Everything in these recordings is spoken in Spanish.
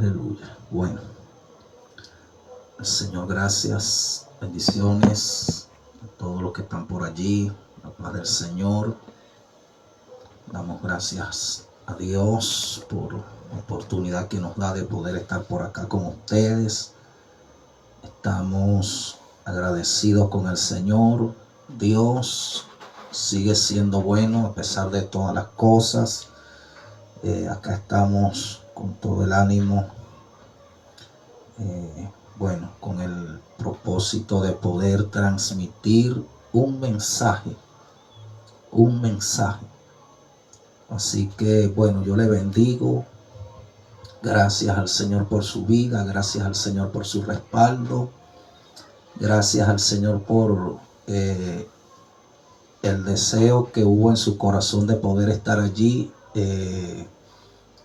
Aleluya. Bueno, Señor, gracias, bendiciones a todos los que están por allí, la paz del Señor. Damos gracias a Dios por la oportunidad que nos da de poder estar por acá con ustedes. Estamos agradecidos con el Señor. Dios sigue siendo bueno a pesar de todas las cosas. Acá estamos con todo el ánimo, con el propósito de poder transmitir un mensaje. Así que yo le bendigo. Gracias al Señor por su vida, gracias al Señor por su respaldo, gracias al Señor por el deseo que hubo en su corazón de poder estar allí.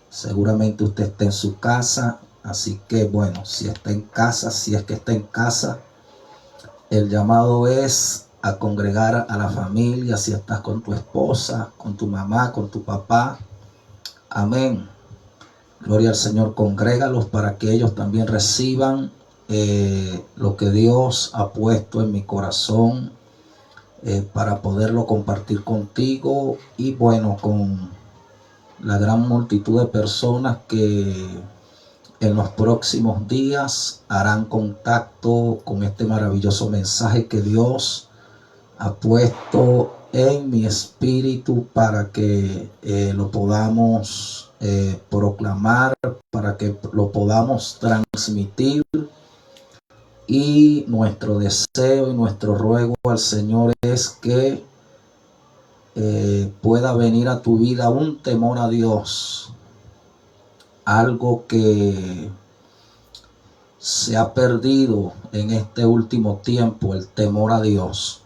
Seguramente usted está en su casa, así que si está en casa, si es que está en casa, el llamado es a congregar a la familia. Si estás con tu esposa, con tu mamá, con tu papá, amén, gloria al Señor, congrégalos para que ellos también reciban lo que Dios ha puesto en mi corazón para poderlo compartir contigo y con la gran multitud de personas que en los próximos días harán contacto con este maravilloso mensaje que Dios ha puesto en mi espíritu para que lo podamos proclamar, para que lo podamos transmitir. Y nuestro deseo y nuestro ruego al Señor es que pueda venir a tu vida un temor a Dios, algo que se ha perdido en este último tiempo, el temor a Dios.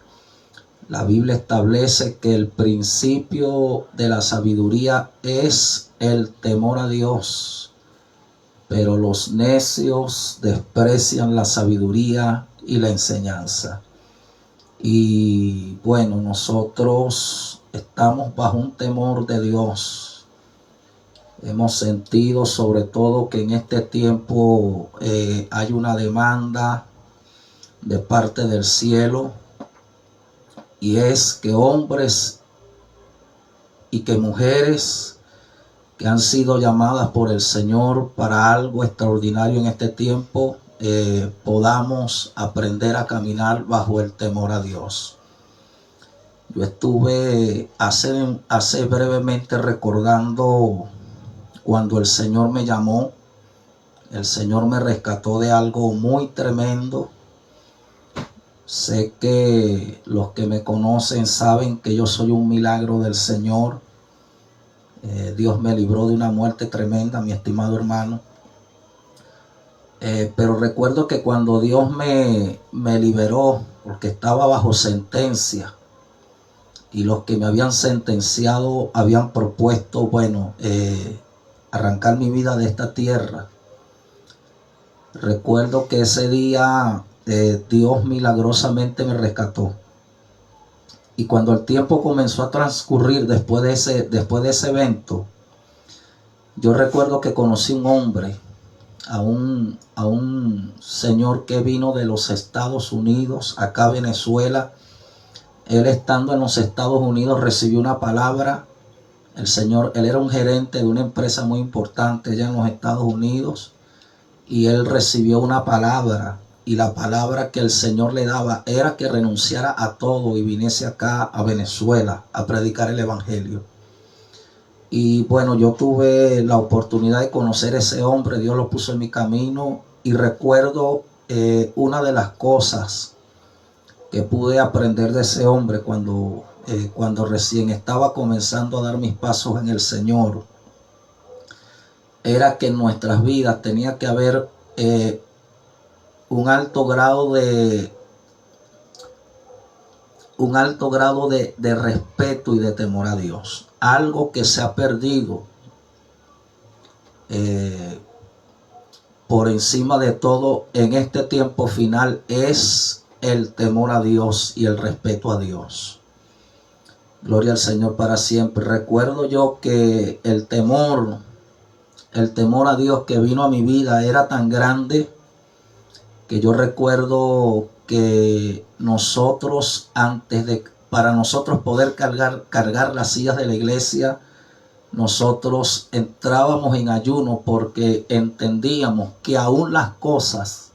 La Biblia establece que el principio de la sabiduría es el temor a Dios, pero los necios desprecian la sabiduría y la enseñanza. Y nosotros estamos bajo un temor de Dios. Hemos sentido sobre todo que en este tiempo hay una demanda de parte del cielo, y es que hombres y que mujeres que han sido llamadas por el Señor para algo extraordinario en este tiempo, podamos aprender a caminar bajo el temor a Dios. Yo estuve hace brevemente recordando cuando el Señor me llamó. El Señor me rescató de algo muy tremendo. Sé que los que me conocen saben que yo soy un milagro del Señor. Dios me libró de una muerte tremenda, mi estimado hermano. Pero recuerdo que cuando Dios me liberó, porque estaba bajo sentencia, y los que me habían sentenciado habían propuesto, arrancar mi vida de esta tierra. Recuerdo que ese día Dios milagrosamente me rescató. Y cuando el tiempo comenzó a transcurrir después de ese evento, yo recuerdo que conocí un hombre, a un señor que vino de los Estados Unidos acá a Venezuela. Él, estando en los Estados Unidos, recibió una palabra. Él era un gerente de una empresa muy importante allá en los Estados Unidos, y él recibió una palabra, y la palabra que el Señor le daba era que renunciara a todo y viniese acá a Venezuela a predicar el evangelio. Y yo tuve la oportunidad de conocer a ese hombre. Dios lo puso en mi camino, y recuerdo una de las cosas que pude aprender de ese hombre cuando recién estaba comenzando a dar mis pasos en el Señor, era que en nuestras vidas tenía que haber un alto grado de respeto y de temor a Dios. Algo que se ha perdido por encima de todo en este tiempo final es el temor a Dios y el respeto a Dios. Gloria al Señor para siempre. Recuerdo yo que el temor El temor a Dios que vino a mi vida era tan grande que yo recuerdo que nosotros, para nosotros poder cargar las sillas de la iglesia, nosotros entrábamos en ayuno porque entendíamos que aún las cosas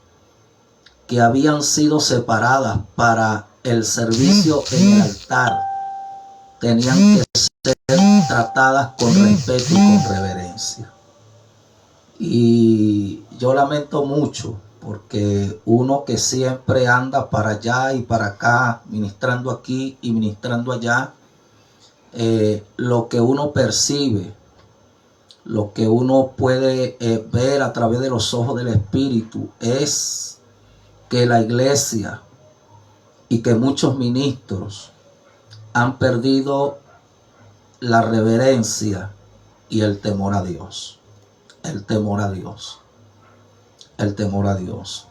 que habían sido separadas para el servicio en el altar tenían que ser tratadas con respeto y con reverencia. Y yo lamento mucho porque uno que siempre anda para allá y para acá, ministrando aquí y ministrando allá, lo que uno percibe, lo que uno puede ver a través de los ojos del Espíritu es que la iglesia y que muchos ministros han perdido la reverencia y el temor a Dios. El temor a Dios. El temor a Dios.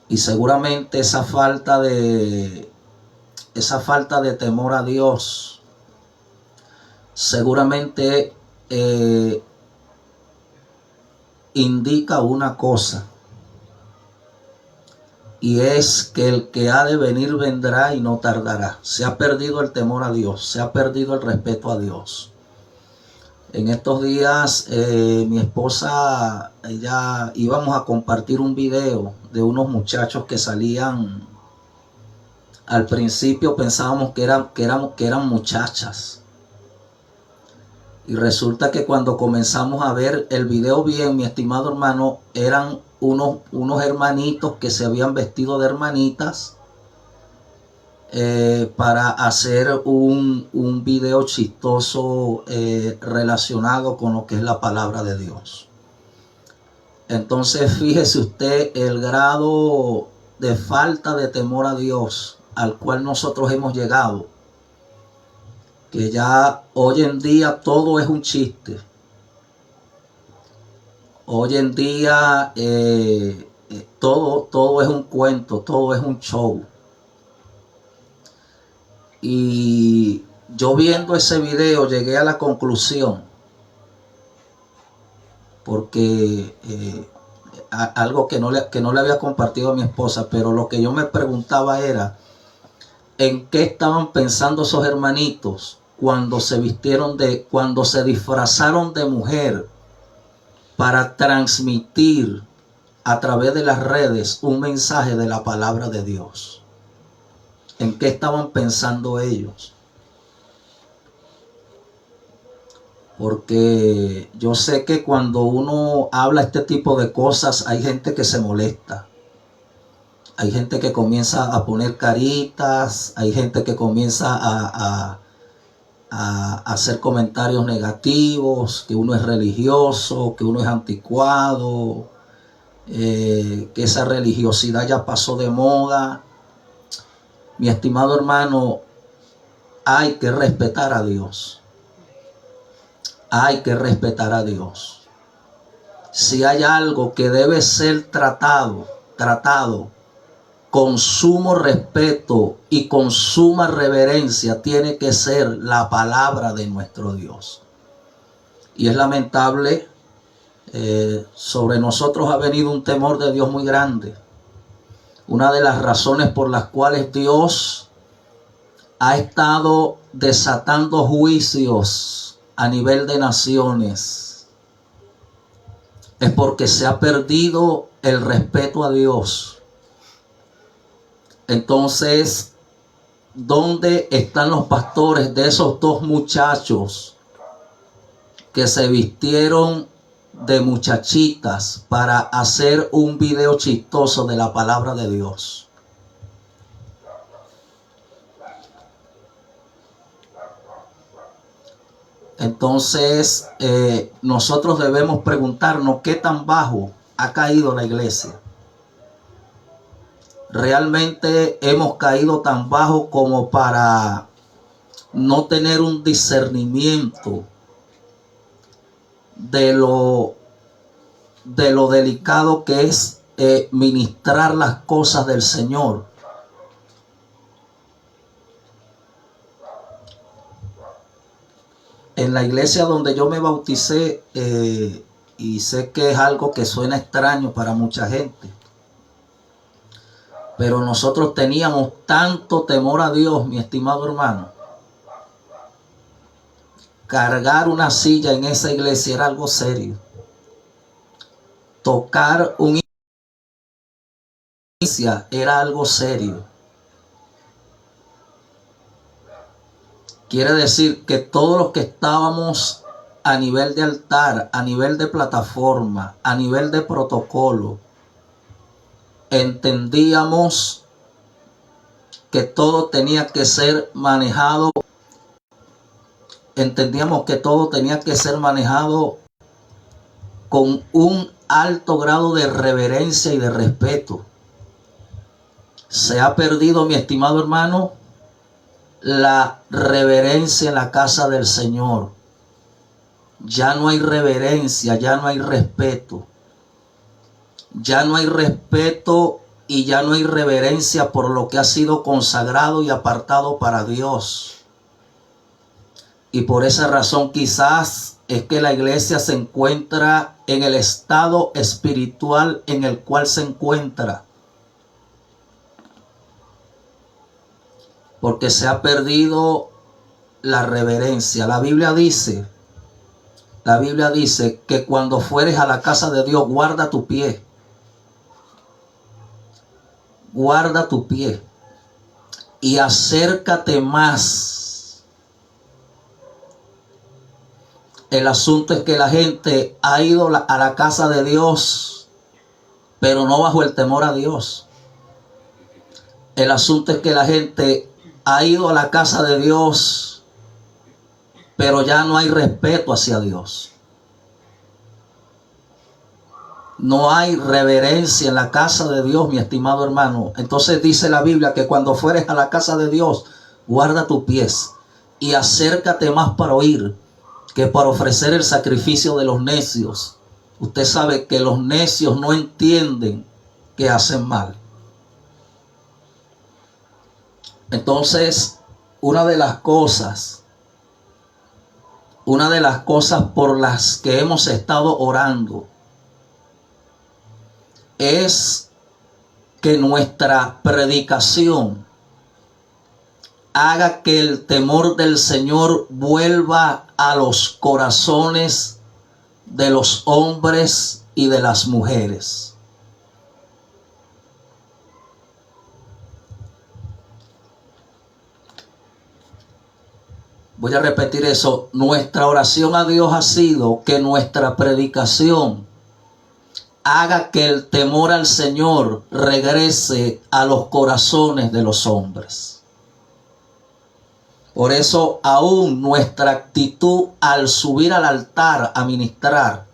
Y seguramente esa falta de temor a Dios seguramente indica una cosa, y es que el que ha de venir vendrá y no tardará. Se ha perdido el temor a Dios, se ha perdido el respeto a Dios. En estos días mi esposa, ella íbamos a compartir un video de unos muchachos que salían. Al principio pensábamos que eran muchachas. Y resulta que cuando comenzamos a ver el video bien, mi estimado hermano, eran unos hermanitos que se habían vestido de hermanitas para hacer un video chistoso relacionado con lo que es la palabra de Dios. Entonces fíjese usted el grado de falta de temor a Dios al cual nosotros hemos llegado, que ya hoy en día todo es un chiste. Hoy en día todo es un cuento, todo es un show. Y yo viendo ese video llegué a la conclusión, porque algo que no le había compartido a mi esposa, pero lo que yo me preguntaba era, ¿en qué estaban pensando esos hermanitos cuando se disfrazaron de mujer para transmitir a través de las redes un mensaje de la palabra de Dios? ¿En qué estaban pensando ellos? Porque yo sé que cuando uno habla este tipo de cosas hay gente que se molesta. Hay gente que comienza a poner caritas, hay gente que comienza a hacer comentarios negativos, que uno es religioso, que uno es anticuado, que esa religiosidad ya pasó de moda. Mi estimado hermano, hay que respetar a Dios. Hay que respetar a Dios. Si hay algo que debe ser tratado con sumo respeto y con suma reverencia, tiene que ser la palabra de nuestro Dios. Y es lamentable, sobre nosotros ha venido un temor de Dios muy grande. Una de las razones por las cuales Dios ha estado desatando juicios a nivel de naciones es porque se ha perdido el respeto a Dios. Entonces, ¿dónde están los pastores de esos dos muchachos que se vistieron de muchachitas para hacer un video chistoso de la palabra de Dios? Entonces, nosotros debemos preguntarnos qué tan bajo ha caído la iglesia. Realmente hemos caído tan bajo como para no tener un discernimiento de lo delicado que es ministrar las cosas del Señor. En la iglesia donde yo me bauticé, y sé que es algo que suena extraño para mucha gente, pero nosotros teníamos tanto temor a Dios, mi estimado hermano. Cargar una silla en esa iglesia era algo serio. Tocar un iglesia era algo serio. Quiere decir que todos los que estábamos a nivel de altar, a nivel de plataforma, a nivel de protocolo, entendíamos que todo tenía que ser manejado. Entendíamos que todo tenía que ser manejado con un alto grado de reverencia y de respeto. Se ha perdido, mi estimado hermano, la reverencia en la casa del Señor. Ya no hay reverencia, ya no hay respeto. Ya no hay respeto y ya no hay reverencia por lo que ha sido consagrado y apartado para Dios. Y por esa razón quizás es que la iglesia se encuentra en el estado espiritual en el cual se encuentra. Porque se ha perdido la reverencia. La Biblia dice que cuando fueres a la casa de Dios, guarda tu pie. Guarda tu pie. Y acércate más. El asunto es que la gente ha ido a la casa de Dios, pero no bajo el temor a Dios. El asunto es que la gente ha ido a la casa de Dios, pero ya no hay respeto hacia Dios. No hay reverencia en la casa de Dios, mi estimado hermano. Entonces dice la Biblia que cuando fueres a la casa de Dios, guarda tus pies y acércate más para oír que para ofrecer el sacrificio de los necios. Usted sabe que los necios no entienden que hacen mal. Entonces, una de las cosas por las que hemos estado orando es que nuestra predicación haga que el temor del Señor vuelva a los corazones de los hombres y de las mujeres. Voy a repetir eso. Nuestra oración a Dios ha sido que nuestra predicación haga que el temor al Señor regrese a los corazones de los hombres. Por eso aún nuestra actitud al subir al altar a ministrar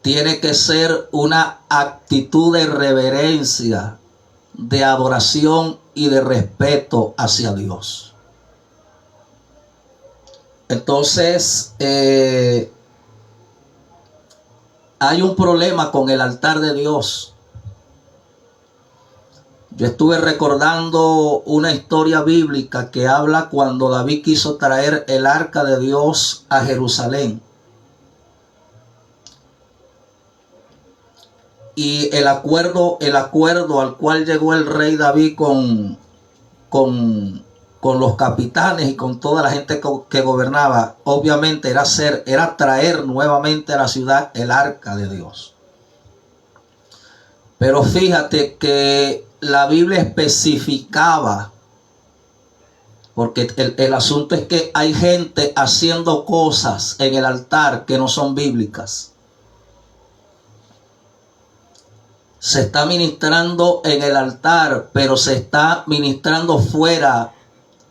tiene que ser una actitud de reverencia, de adoración y de respeto hacia Dios. Entonces, hay un problema con el altar de Dios. Yo estuve recordando una historia bíblica que habla cuando David quiso traer el arca de Dios a Jerusalén. Y el acuerdo al cual llegó el rey David con los capitanes y con toda la gente que gobernaba, obviamente era traer nuevamente a la ciudad el arca de Dios. Pero fíjate que la Biblia especificaba, porque el asunto es que hay gente haciendo cosas en el altar que no son bíblicas. Se está ministrando en el altar, pero se está ministrando fuera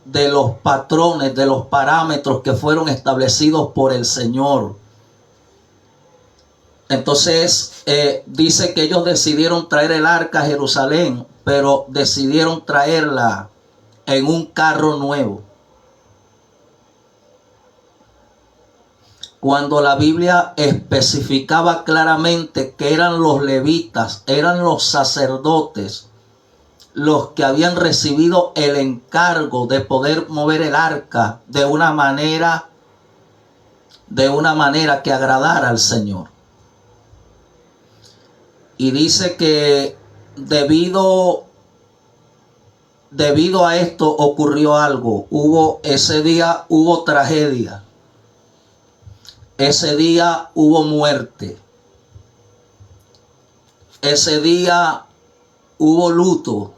de los patrones, de los parámetros que fueron establecidos por el Señor. Entonces dice que ellos decidieron traer el arca a Jerusalén, pero decidieron traerla en un carro nuevo. Cuando la Biblia especificaba claramente que eran los levitas, eran los sacerdotes, los que habían recibido el encargo de poder mover el arca de una manera de una manera que agradara al Señor. Y dice que debido a esto ocurrió algo. Ese día hubo tragedia. Ese día hubo muerte. Ese día hubo luto.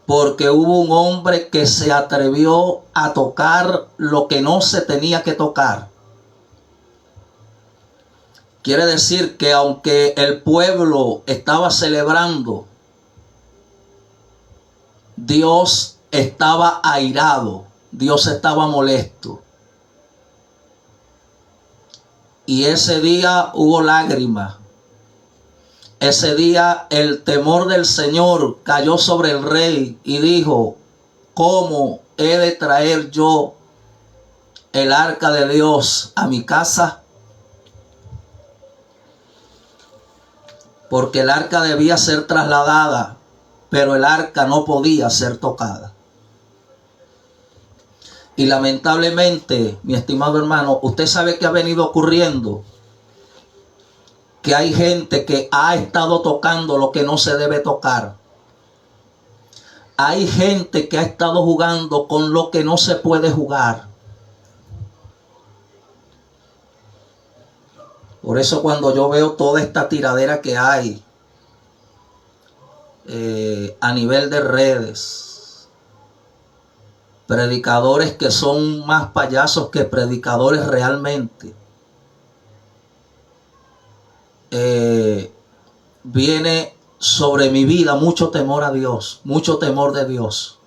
Porque hubo un hombre que se atrevió a tocar lo que no se tenía que tocar. Quiere decir que aunque el pueblo estaba celebrando, Dios estaba airado, Dios estaba molesto. Y ese día hubo lágrimas. Ese día el temor del Señor cayó sobre el rey y dijo: ¿cómo he de traer yo el arca de Dios a mi casa? Porque el arca debía ser trasladada, pero el arca no podía ser tocada. Y lamentablemente, mi estimado hermano, usted sabe que ha venido ocurriendo, que hay gente que ha estado tocando lo que no se debe tocar. Hay gente que ha estado jugando con lo que no se puede jugar. Por eso cuando yo veo toda esta tiradera que hay a nivel de redes, predicadores que son más payasos que predicadores realmente, viene sobre mi vida mucho temor a Dios, mucho temor de Dios.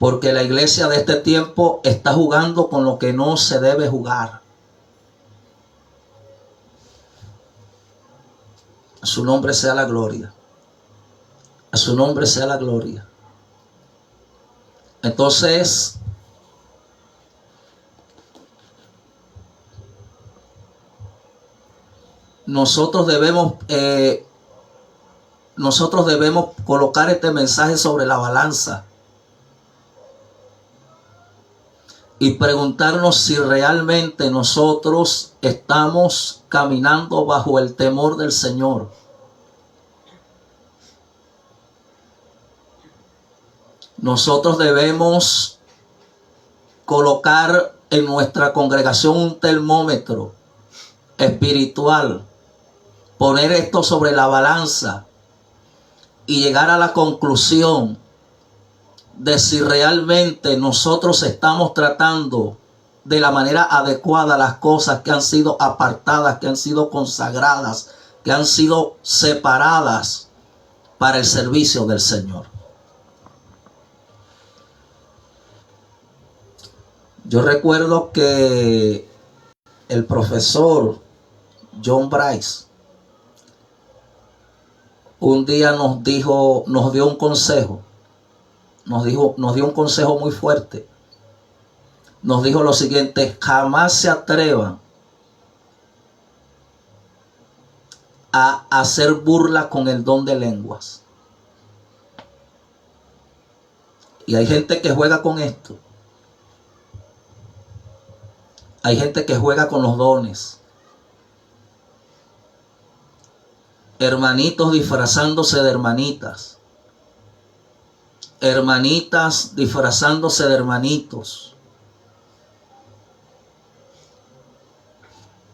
Porque la iglesia de este tiempo está jugando con lo que no se debe jugar. A su nombre sea la gloria. A su nombre sea la gloria. Entonces, nosotros debemos colocar este mensaje sobre la balanza y preguntarnos si realmente nosotros estamos caminando bajo el temor del Señor. Nosotros debemos colocar en nuestra congregación un termómetro espiritual, poner esto sobre la balanza y llegar a la conclusión de si realmente nosotros estamos tratando de la manera adecuada las cosas que han sido apartadas, que han sido consagradas, que han sido separadas para el servicio del Señor. Yo recuerdo que el profesor John Bryce un día nos dio un consejo. Nos dio un consejo muy fuerte. Nos dijo lo siguiente: jamás se atrevan a hacer burla con el don de lenguas. Y hay gente que juega con esto. Hay gente que juega con los dones. Hermanitos disfrazándose de hermanitas. Hermanitas disfrazándose de hermanitos.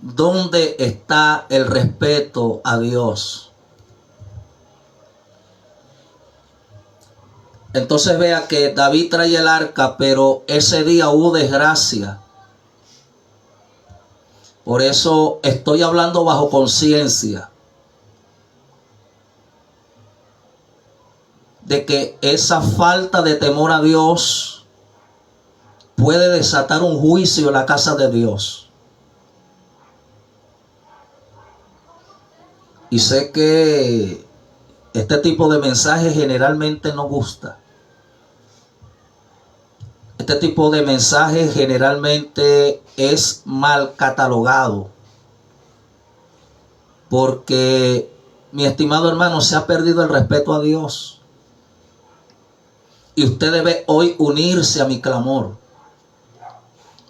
¿Dónde está el respeto a Dios? Entonces vea que David trae el arca, pero ese día hubo desgracia. Por eso estoy hablando bajo conciencia de que esa falta de temor a Dios puede desatar un juicio en la casa de Dios. Y sé que este tipo de mensaje generalmente no gusta. Este tipo de mensaje generalmente es mal catalogado. Porque, mi estimado hermano, se ha perdido el respeto a Dios. Y usted debe hoy unirse a mi clamor.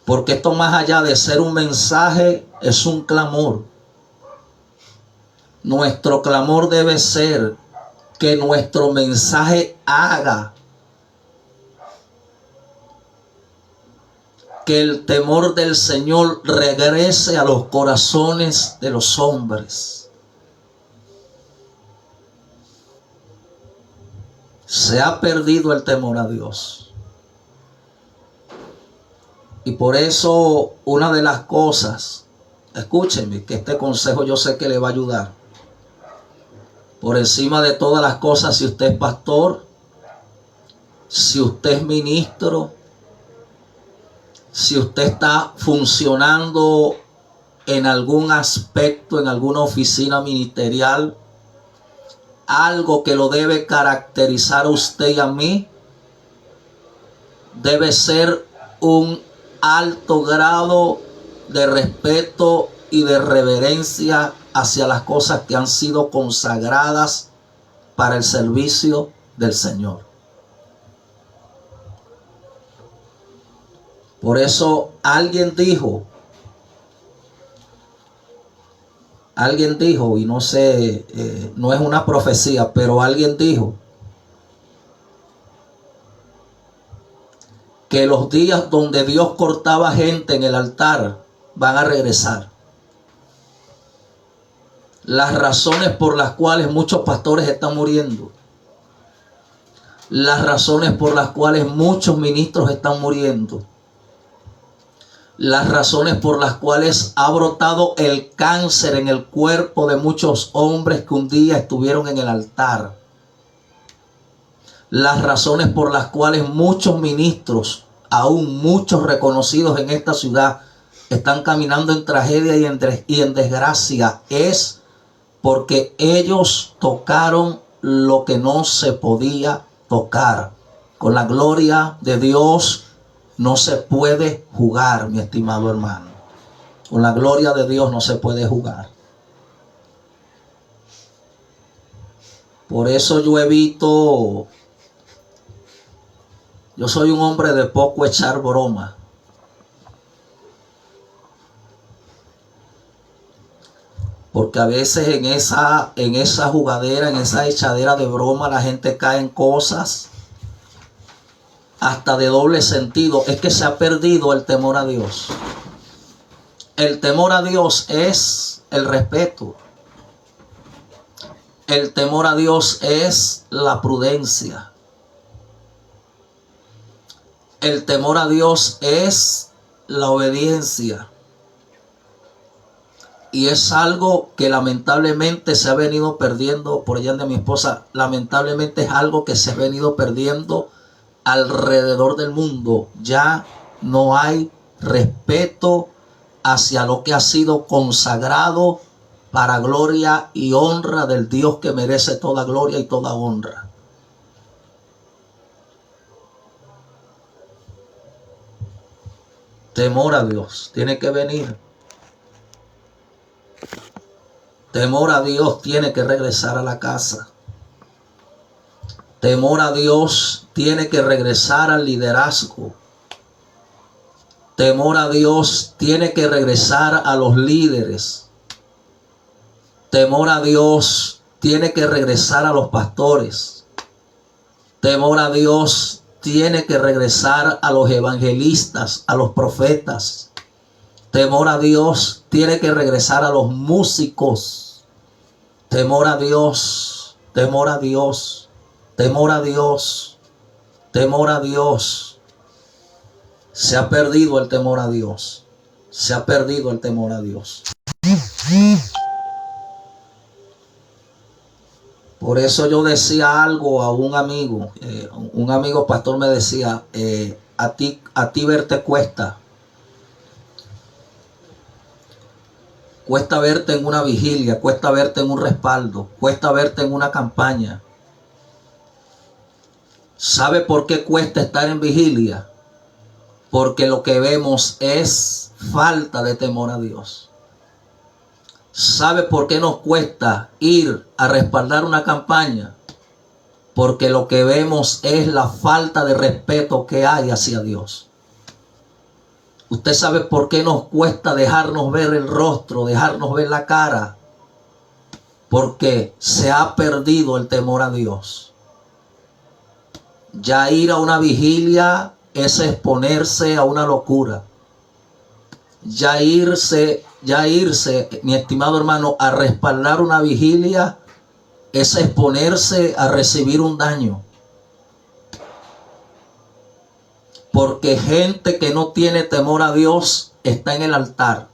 Porque esto, más allá de ser un mensaje, es un clamor. Nuestro clamor debe ser que nuestro mensaje haga que el temor del Señor regrese a los corazones de los hombres. Se ha perdido el temor a Dios. Y por eso una de las cosas, escúchenme, que este consejo yo sé que le va a ayudar. Por encima de todas las cosas, si usted es pastor, si usted es ministro, si usted está funcionando en algún aspecto, en alguna oficina ministerial, algo que lo debe caracterizar a usted y a mí, debe ser un alto grado de respeto y de reverencia hacia las cosas que han sido consagradas para el servicio del Señor. Por eso alguien dijo, y no sé, no es una profecía, pero alguien dijo que los días donde Dios cortaba gente en el altar van a regresar. Las razones por las cuales muchos pastores están muriendo, las razones por las cuales muchos ministros están muriendo, las razones por las cuales ha brotado el cáncer en el cuerpo de muchos hombres que un día estuvieron en el altar, las razones por las cuales muchos ministros, aún muchos reconocidos en esta ciudad, están caminando en tragedia y en desgracia, es porque ellos tocaron lo que no se podía tocar. Con la gloria de Dios no se puede jugar, mi estimado hermano. Con la gloria de Dios no se puede jugar. Por eso yo evito, yo soy un hombre de poco echar broma. Porque a veces en esa jugadera, en esa echadera de broma, la gente cae en cosas hasta de doble sentido. Es que se ha perdido el temor a Dios. El temor a Dios es el respeto. El temor a Dios es la prudencia. El temor a Dios es la obediencia. Y es algo que lamentablemente se ha venido perdiendo, por allá de mi esposa, lamentablemente es algo que se ha venido perdiendo alrededor del mundo. Ya no hay respeto hacia lo que ha sido consagrado para gloria y honra del Dios que merece toda gloria y toda honra. Temor a Dios tiene que venir. Temor a Dios tiene que regresar a la casa. Temor a Dios tiene que regresar al liderazgo. Temor a Dios tiene que regresar a los líderes. Temor a Dios tiene que regresar a los pastores. Temor a Dios tiene que regresar a los evangelistas, a los profetas. Temor a Dios tiene que regresar a los músicos. Temor a Dios, temor a Dios, temor a Dios, temor a Dios. Se ha perdido el temor a Dios. Se ha perdido el temor a Dios. Por eso yo decía algo a un amigo pastor me decía, a ti verte cuesta. Cuesta verte en una vigilia, cuesta verte en un respaldo, cuesta verte en una campaña. ¿Sabe por qué cuesta estar en vigilia? Porque lo que vemos es falta de temor a Dios. ¿Sabe por qué nos cuesta ir a respaldar una campaña? porque lo que vemos es la falta de respeto que hay hacia Dios. Usted sabe por qué nos cuesta dejarnos ver el rostro, dejarnos ver la cara, porque se ha perdido el temor a Dios. Ya ir a una vigilia es exponerse a una locura. Ya irse, mi estimado hermano, a respaldar una vigilia es exponerse a recibir un daño. Porque gente que no tiene temor a Dios está en el altar.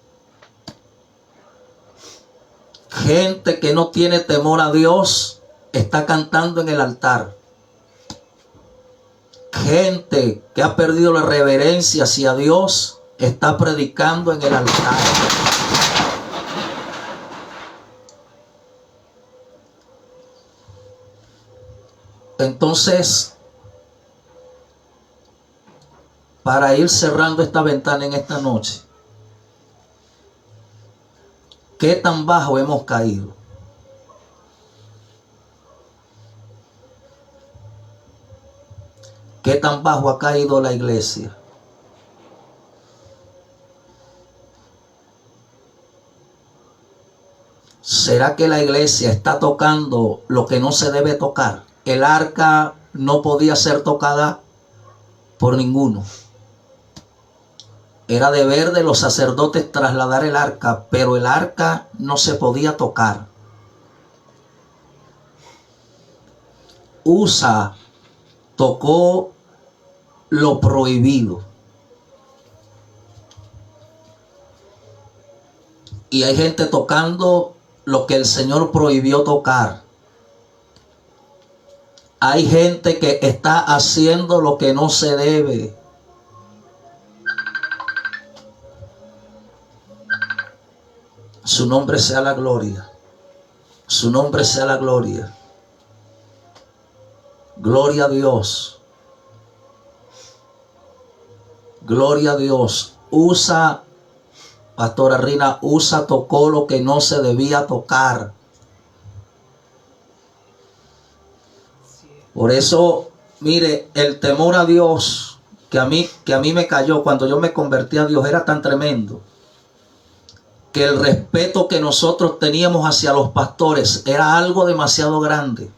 Gente que no tiene temor a Dios está cantando en el altar. Gente que ha perdido la reverencia hacia Dios está predicando en el altar. Entonces, para ir cerrando esta ventana en esta noche, ¿qué tan bajo hemos caído? ¿Qué tan bajo ha caído la iglesia? ¿Será que la iglesia está tocando lo que no se debe tocar? El arca no podía ser tocada por ninguno. Era deber de los sacerdotes trasladar el arca, pero el arca no se podía tocar. Usa tocó lo prohibido. Y hay gente tocando lo que el Señor prohibió tocar. Hay gente que está haciendo lo que no se debe. Su nombre sea la gloria. Su nombre sea la gloria. Gloria a Dios. Gloria a Dios. Pastora Rina, tocó lo que no se debía tocar. Por eso, mire, el temor a Dios que a mí me cayó cuando yo me convertí a Dios era tan tremendo, que el respeto que nosotros teníamos hacia los pastores era algo demasiado grande.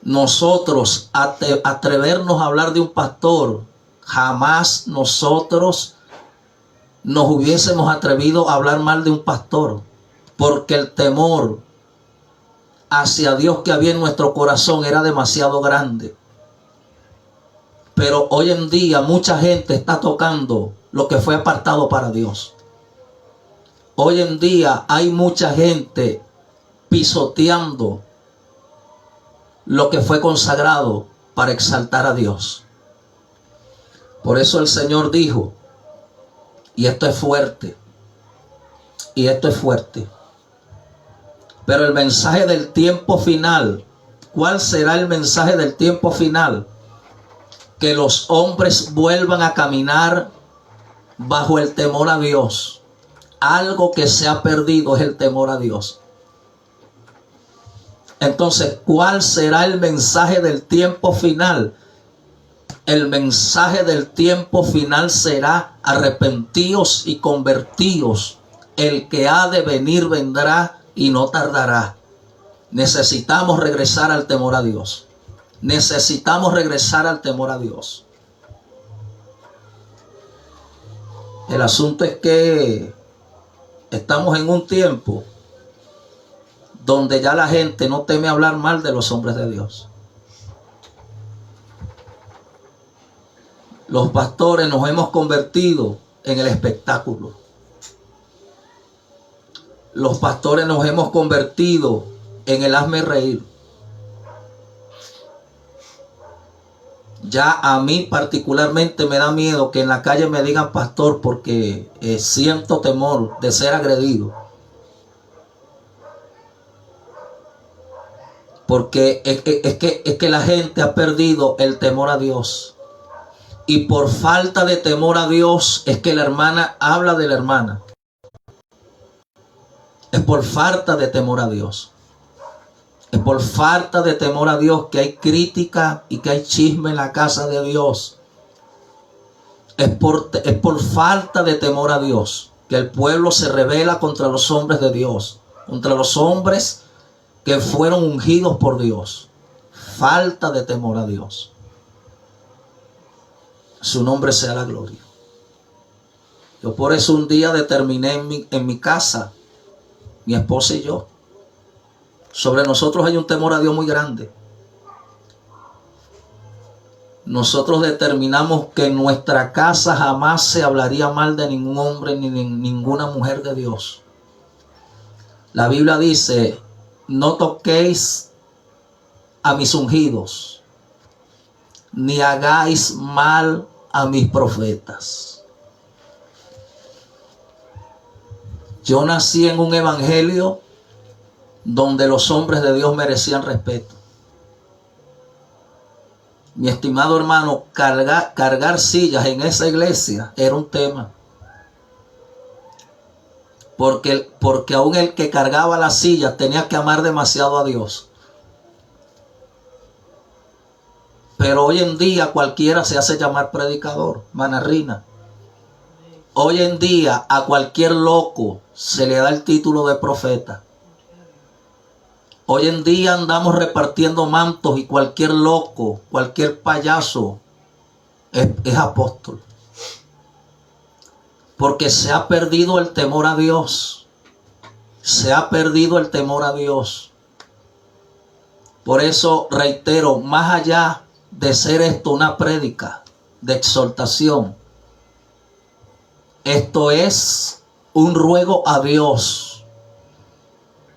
Nosotros atrevernos a hablar de un pastor, jamás nosotros nos hubiésemos atrevido a hablar mal de un pastor, porque el temor hacia Dios que había en nuestro corazón era demasiado grande. Pero hoy en día mucha gente está tocando lo que fue apartado para Dios. Hoy en día hay mucha gente pisoteando lo que fue consagrado para exaltar a Dios. Por eso el Señor dijo, y esto es fuerte, pero el mensaje del tiempo final, ¿cuál será el mensaje del tiempo final? Que los hombres vuelvan a caminar bajo el temor a Dios. Algo que se ha perdido es el temor a Dios. Entonces, ¿cuál será el mensaje del tiempo final? El mensaje del tiempo final será: arrepentíos y convertíos. El que ha de venir vendrá y no tardará. Necesitamos regresar al temor a Dios. Necesitamos regresar al temor a Dios. El asunto es que estamos en un tiempo donde ya la gente no teme hablar mal de los hombres de Dios. Los pastores nos hemos convertido en el espectáculo. Los pastores nos hemos convertido en el hazme reír. Ya a mí particularmente me da miedo que en la calle me digan pastor, porque siento temor de ser agredido. Porque es que la gente ha perdido el temor a Dios. Y por falta de temor a Dios es que la hermana habla de la hermana. Es por falta de temor a Dios. Es por falta de temor a Dios que hay crítica y que hay chisme en la casa de Dios. Es por falta de temor a Dios que el pueblo se rebela contra los hombres de Dios, contra los hombres que fueron ungidos por Dios. Falta de temor a Dios. Su nombre sea la gloria. Yo por eso un día determiné en mi casa, mi esposa y yo, sobre nosotros hay un temor a Dios muy grande. Nosotros determinamos que en nuestra casa jamás se hablaría mal de ningún hombre ni de ninguna mujer de Dios. La Biblia dice, no toquéis a mis ungidos, ni hagáis mal a mis profetas. Yo nací en un evangelio donde los hombres de Dios merecían respeto. Mi estimado hermano, cargar sillas en esa iglesia era un tema. Porque aún el que cargaba las sillas tenía que amar demasiado a Dios. Pero hoy en día cualquiera se hace llamar predicador, manarrina. Hoy en día a cualquier loco se le da el título de profeta. Hoy en día andamos repartiendo mantos y cualquier loco, cualquier payaso es apóstol. Porque se ha perdido el temor a Dios. Se ha perdido el temor a Dios. Por eso reitero, más allá de ser esto una prédica de exhortación, esto es un ruego a Dios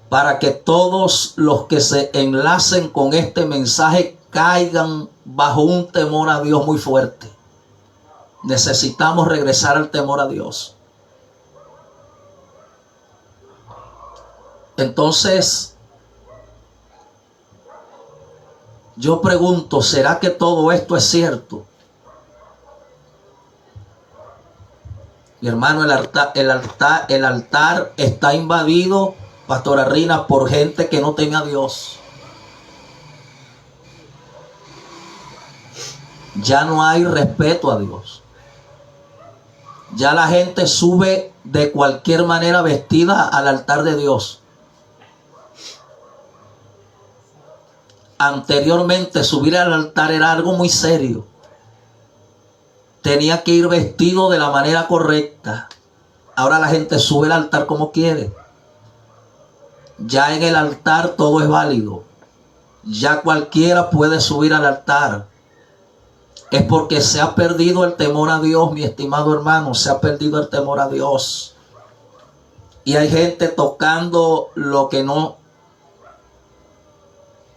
para que todos los que se enlacen con este mensaje caigan bajo un temor a Dios muy fuerte. Necesitamos regresar al temor a Dios. Entonces, yo pregunto, ¿será que todo esto es cierto? Mi hermano, el altar está invadido, Pastora Rina, por gente que no teme a Dios. Ya no hay respeto a Dios. Ya la gente sube de cualquier manera vestida al altar de Dios. Anteriormente subir al altar era algo muy serio. Tenía que ir vestido de la manera correcta. Ahora la gente sube al altar como quiere. Ya en el altar todo es válido. Ya cualquiera puede subir al altar. Es porque se ha perdido el temor a Dios, mi estimado hermano. Se ha perdido el temor a Dios. Y hay gente tocando lo que no.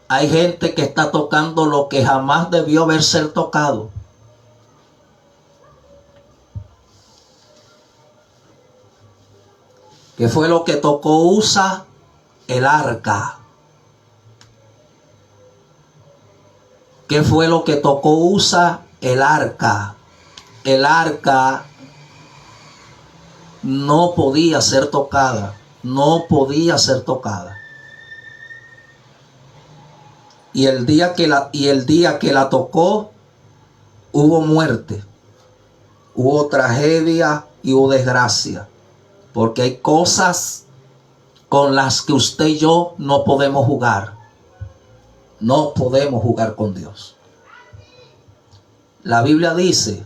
Hay gente que está tocando lo que jamás debió haber sido tocado. ¿Qué fue lo que tocó Usa? El arca. ¿Qué fue lo que tocó Usa? El arca. El arca no podía ser tocada. No podía ser tocada. Y el día que la tocó, hubo muerte. Hubo tragedia y hubo desgracia. Porque hay cosas con las que usted y yo no podemos jugar. No podemos jugar con Dios. La Biblia dice,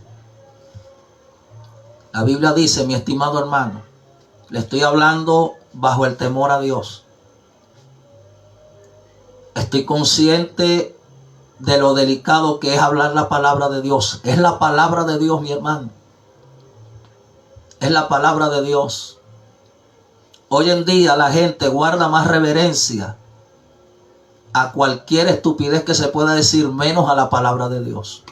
mi estimado hermano, le estoy hablando bajo el temor a Dios. Estoy consciente de lo delicado que es hablar la palabra de Dios. Es la palabra de Dios, mi hermano. Es la palabra de Dios. Hoy en día la gente guarda más reverencia a cualquier estupidez que se pueda decir, menos a la palabra de Dios.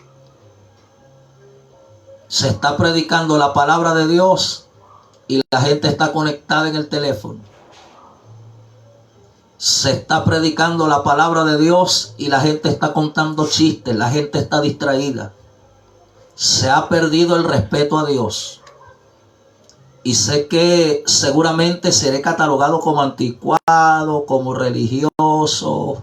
Se está predicando la palabra de Dios y la gente está conectada en el teléfono. Se está predicando la palabra de Dios y la gente está contando chistes, la gente está distraída. Se ha perdido el respeto a Dios. Y sé que seguramente seré catalogado como anticuado, como religioso.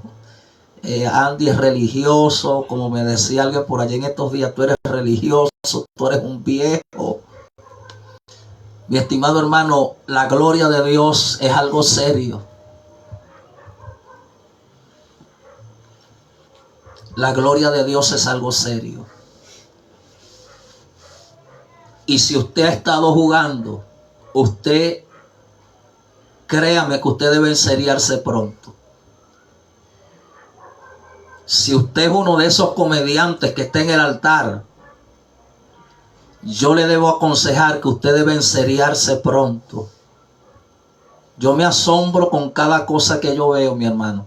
Andy es religioso, como me decía alguien por allí en estos días, tú eres religioso, tú eres un viejo. Mi estimado hermano, la gloria de Dios es algo serio. La gloria de Dios es algo serio. Y si usted ha estado jugando, usted, créame que usted debe enseriarse pronto. Si usted es uno de esos comediantes que está en el altar, yo le debo aconsejar que usted debe enseriarse pronto. Yo me asombro con cada cosa que yo veo, mi hermano.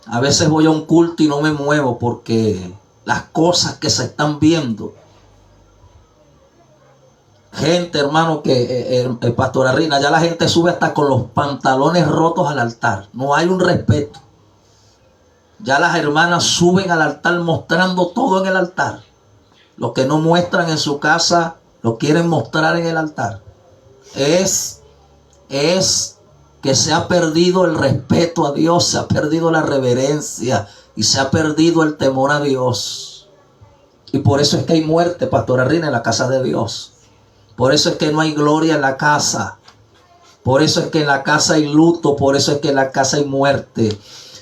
A veces voy a un culto y no me muevo porque las cosas que se están viendo. Gente, hermano, que el pastor Arrina, ya la gente sube hasta con los pantalones rotos al altar. No hay un respeto. Ya las hermanas suben al altar mostrando todo en el altar. Lo que no muestran en su casa, lo quieren mostrar en el altar. Es que se ha perdido el respeto a Dios, se ha perdido la reverencia y se ha perdido el temor a Dios. Y por eso es que hay muerte, pastora Rina, en la casa de Dios. Por eso es que no hay gloria en la casa. Por eso es que en la casa hay luto. Por eso es que en la casa hay muerte.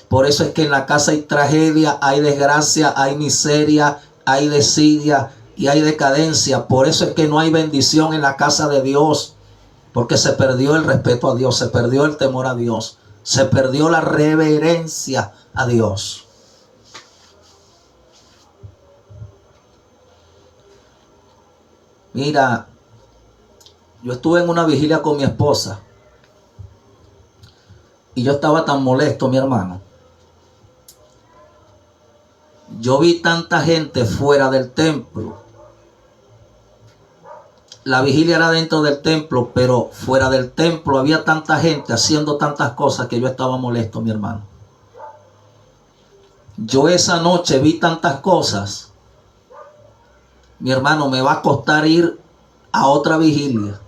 Por eso es que en la casa hay tragedia, hay desgracia, hay miseria, hay desidia y hay decadencia. Por eso es que no hay bendición en la casa de Dios. Porque se perdió el respeto a Dios, se perdió el temor a Dios, se perdió la reverencia a Dios. Mira, yo estuve en una vigilia con mi esposa y yo estaba tan molesto, mi hermano. Yo vi tanta gente fuera del templo. La vigilia era dentro del templo, pero fuera del templo había tanta gente haciendo tantas cosas que yo estaba molesto, mi hermano. Yo esa noche vi tantas cosas. Mi hermano, me va a costar ir a otra vigilia.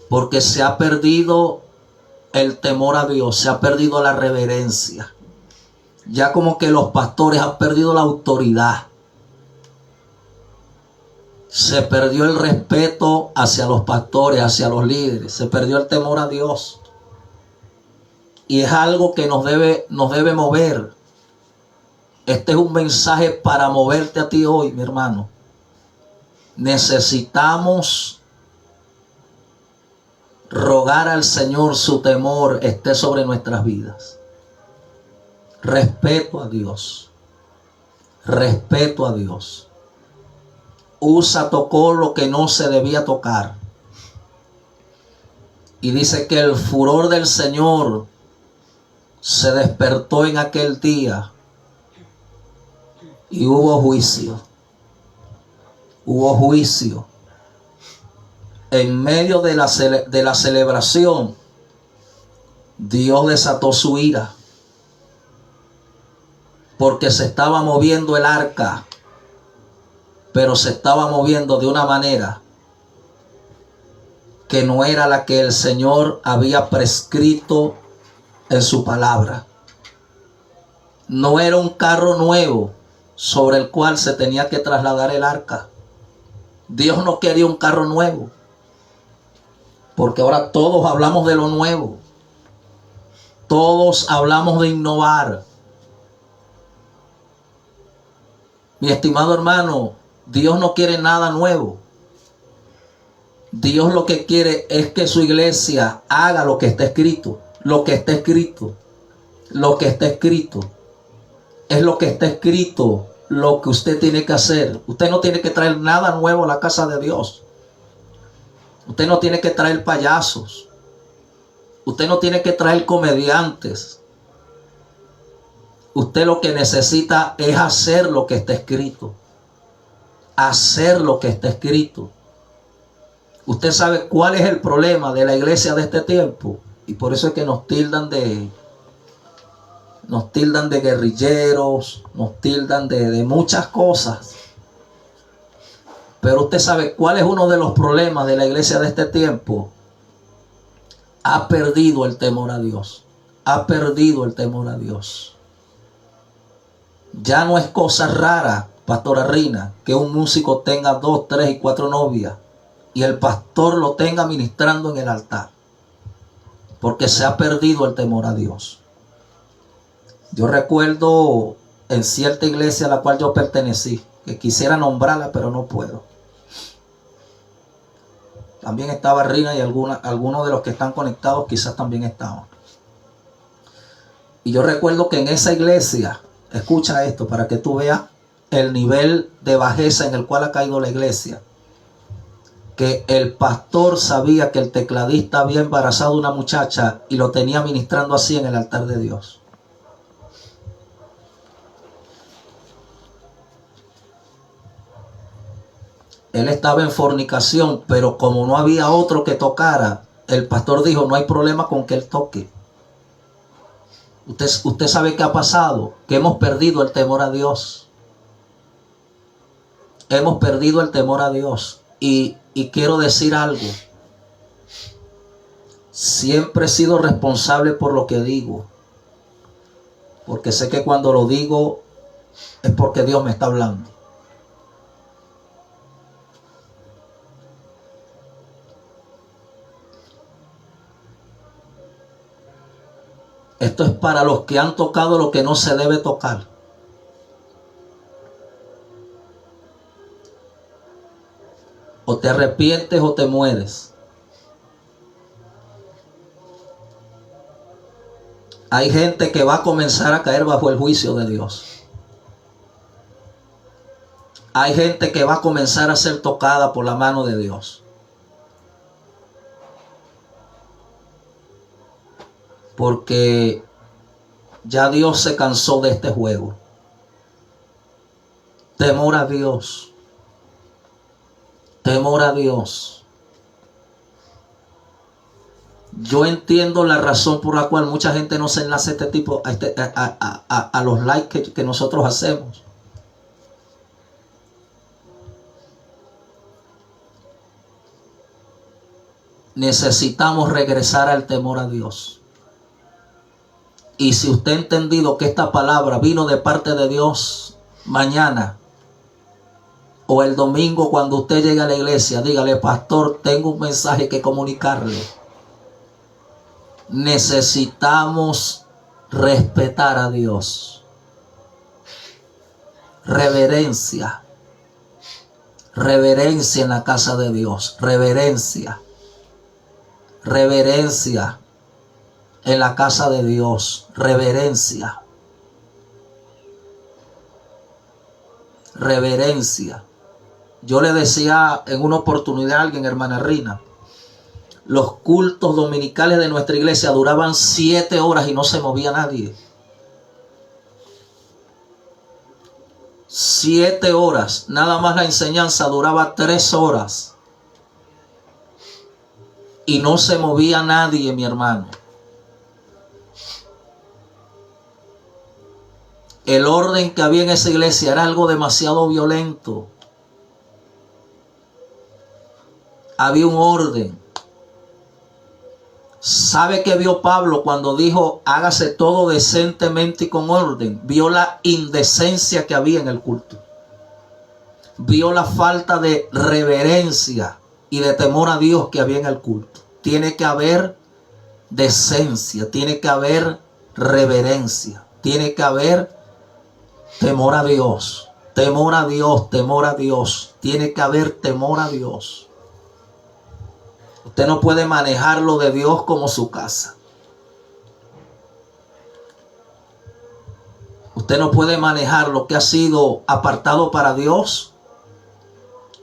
Porque se ha perdido el temor a Dios, se ha perdido la reverencia. Ya como que los pastores han perdido la autoridad. Se perdió el respeto hacia los pastores, hacia los líderes. Se perdió el temor a Dios. Y es algo que nos debe mover. Este es un mensaje para moverte a ti hoy, mi hermano. Necesitamos rogar al Señor su temor esté sobre nuestras vidas. Respeto a Dios. Respeto a Dios. Usa tocó lo que no se debía tocar. Y dice que el furor del Señor se despertó en aquel día y hubo juicio. Hubo juicio. En medio de la celebración, Dios desató su ira porque se estaba moviendo el arca, pero se estaba moviendo de una manera que no era la que el Señor había prescrito en su palabra. No era un carro nuevo sobre el cual se tenía que trasladar el arca. Dios no quería un carro nuevo, porque ahora todos hablamos de lo nuevo. Todos hablamos de innovar. Mi estimado hermano, Dios no quiere nada nuevo. Dios lo que quiere es que su iglesia haga lo que está escrito. Lo que está escrito. Lo que está escrito. Es lo que está escrito lo que usted tiene que hacer. Usted no tiene que traer nada nuevo a la casa de Dios. Usted no tiene que traer payasos. Usted no tiene que traer comediantes. Usted lo que necesita es hacer lo que está escrito. Hacer lo que está escrito. Usted sabe cuál es el problema de la iglesia de este tiempo. Y por eso es que nos tildan de guerrilleros, nos tildan de muchas cosas. Pero usted sabe cuál es uno de los problemas de la iglesia de este tiempo. Ha perdido el temor a Dios. Ha perdido el temor a Dios. Ya no es cosa rara, pastora Rina, que un músico tenga 2, 3 y 4 novias y el pastor lo tenga ministrando en el altar. Porque se ha perdido el temor a Dios. Yo recuerdo en cierta iglesia a la cual yo pertenecí, que quisiera nombrarla, pero no puedo. También estaba Rina y algunos de los que están conectados quizás también estaban. Y yo recuerdo que en esa iglesia, escucha esto para que tú veas el nivel de bajeza en el cual ha caído la iglesia. Que el pastor sabía que el tecladista había embarazado a una muchacha y lo tenía ministrando así en el altar de Dios. Él estaba en fornicación, pero como no había otro que tocara, el pastor dijo, no hay problema con que él toque. Usted sabe qué ha pasado, que hemos perdido el temor a Dios. Hemos perdido el temor a Dios. Y quiero decir algo. Siempre he sido responsable por lo que digo. Porque sé que cuando lo digo es porque Dios me está hablando. Esto es para los que han tocado lo que no se debe tocar. O te arrepientes o te mueres. Hay gente que va a comenzar a caer bajo el juicio de Dios. Hay gente que va a comenzar a ser tocada por la mano de Dios. Porque ya Dios se cansó de este juego. Temor a Dios. Temor a Dios. Yo entiendo la razón por la cual mucha gente no se enlaza a los likes que nosotros hacemos. Necesitamos regresar al temor a Dios. Y si usted ha entendido que esta palabra vino de parte de Dios, mañana o el domingo cuando usted llegue a la iglesia, dígale, pastor, tengo un mensaje que comunicarle. Necesitamos respetar a Dios. Reverencia. Reverencia en la casa de Dios. Reverencia. Reverencia en la casa de Dios. Reverencia. Reverencia. Yo le decía en una oportunidad a alguien, hermana Rina, los cultos dominicales de nuestra iglesia duraban 7 horas y no se movía nadie. 7 horas. Nada más la enseñanza duraba 3 horas. Y no se movía nadie, mi hermano. El orden que había en esa iglesia era algo demasiado violento. Había un orden. ¿Sabe qué vio Pablo cuando dijo hágase todo decentemente y con orden? Vio la indecencia que había en el culto. Vio la falta de reverencia y de temor a Dios que había en el culto. Tiene que haber decencia, tiene que haber reverencia, tiene que haber temor a Dios, temor a Dios, temor a Dios. Tiene que haber temor a Dios. Usted no puede manejar lo de Dios como su casa. Usted no puede manejar lo que ha sido apartado para Dios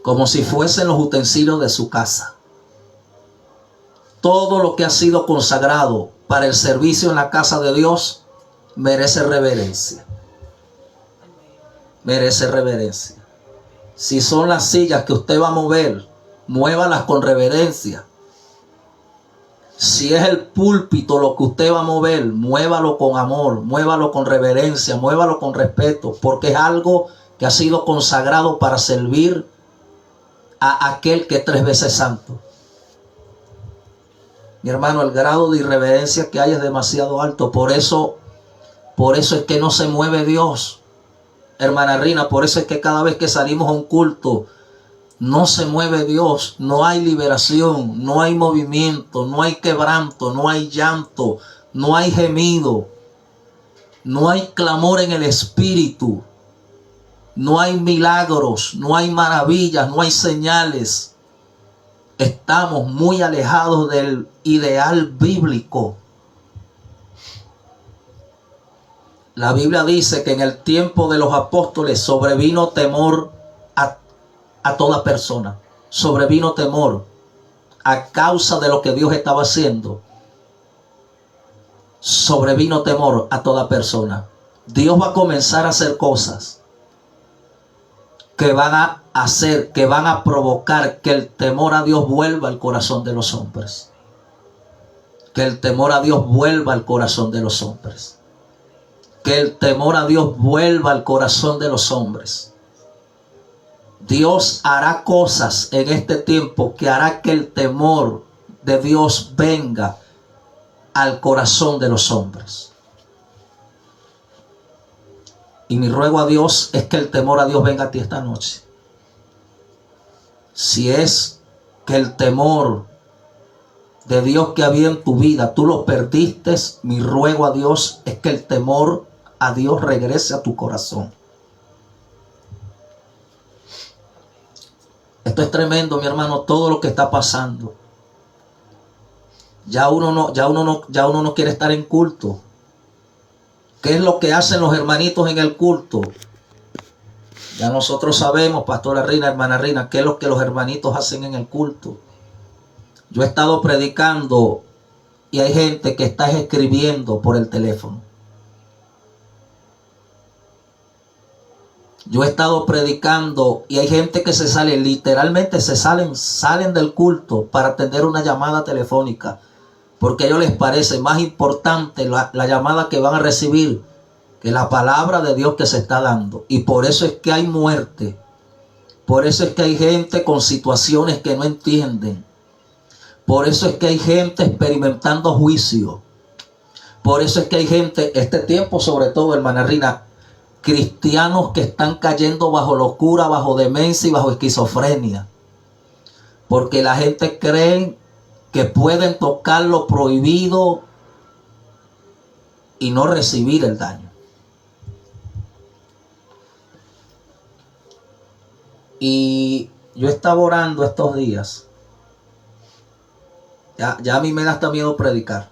como si fuesen los utensilios de su casa. Todo lo que ha sido consagrado para el servicio en la casa de Dios merece reverencia. Merece reverencia. Si son las sillas que usted va a mover, muévalas con reverencia. Si es el púlpito lo que usted va a mover, muévalo con amor, muévalo con reverencia, muévalo con respeto, porque es algo que ha sido consagrado para servir a aquel que es 3 veces santo. Mi hermano, el grado de irreverencia que hay es demasiado alto. Por eso es que no se mueve Dios. Hermana Rina, por eso es que cada vez que salimos a un culto, no se mueve Dios. No hay liberación, no hay movimiento, no hay quebranto, no hay llanto, no hay gemido, no hay clamor en el espíritu, no hay milagros, no hay maravillas, no hay señales. Estamos muy alejados del ideal bíblico. La Biblia dice que en el tiempo de los apóstoles sobrevino temor a toda persona. Sobrevino temor a causa de lo que Dios estaba haciendo. Sobrevino temor a toda persona. Dios va a comenzar a hacer cosas que van a hacer, que van a provocar que el temor a Dios vuelva al corazón de los hombres. Que el temor a Dios vuelva al corazón de los hombres. Que el temor a Dios vuelva al corazón de los hombres. Dios hará cosas en este tiempo que hará que el temor de Dios venga al corazón de los hombres. Y mi ruego a Dios es que el temor a Dios venga a ti esta noche. Si es que el temor de Dios que había en tu vida, tú lo perdiste, mi ruego a Dios es que el temor a Dios regrese a tu corazón. Esto es tremendo, mi hermano, todo lo que está pasando. Ya uno no quiere estar en culto. ¿Qué es lo que hacen los hermanitos en el culto? Ya nosotros sabemos, Pastora Rina, hermana Rina, qué es lo que los hermanitos hacen en el culto. Yo he estado predicando y hay gente que está escribiendo por el teléfono. Yo he estado predicando y hay gente que se sale, literalmente salen del culto para atender una llamada telefónica. Porque a ellos les parece más importante la llamada que van a recibir que la palabra de Dios que se está dando. Y por eso es que hay muerte. Por eso es que hay gente con situaciones que no entienden. Por eso es que hay gente experimentando juicio. Por eso es que hay gente, este tiempo sobre todo, hermana Rina, cristianos que están cayendo bajo locura, bajo demencia y bajo esquizofrenia. Porque la gente cree que pueden tocar lo prohibido y no recibir el daño. Y yo estaba orando estos días. Ya a mí me da hasta miedo predicar.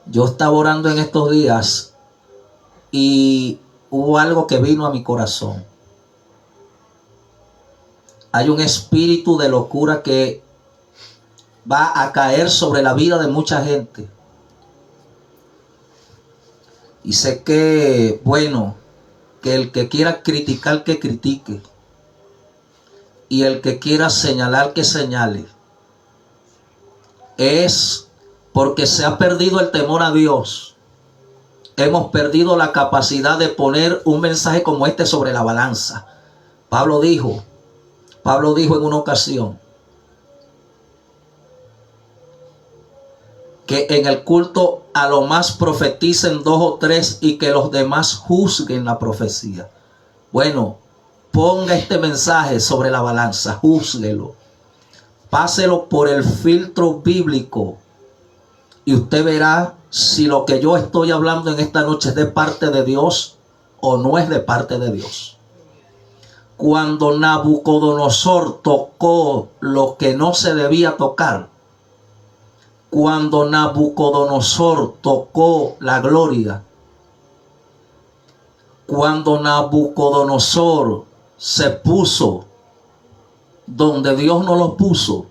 Yo estaba orando en estos días y hubo algo que vino a mi corazón. Hay un espíritu de locura que va a caer sobre la vida de mucha gente. Y sé que, bueno, que el que quiera criticar, que critique. Y el que quiera señalar, que señale. Es porque se ha perdido el temor a Dios. Hemos perdido la capacidad de poner un mensaje como este sobre la balanza. Pablo dijo en una ocasión que en el culto a lo más profeticen 2 o 3 y que los demás juzguen la profecía. Bueno, ponga este mensaje sobre la balanza, júzguelo, páselo por el filtro bíblico y usted verá si lo que yo estoy hablando en esta noche es de parte de Dios o no es de parte de Dios. Cuando Nabucodonosor tocó lo que no se debía tocar, cuando Nabucodonosor tocó la gloria, cuando Nabucodonosor se puso donde Dios no lo puso,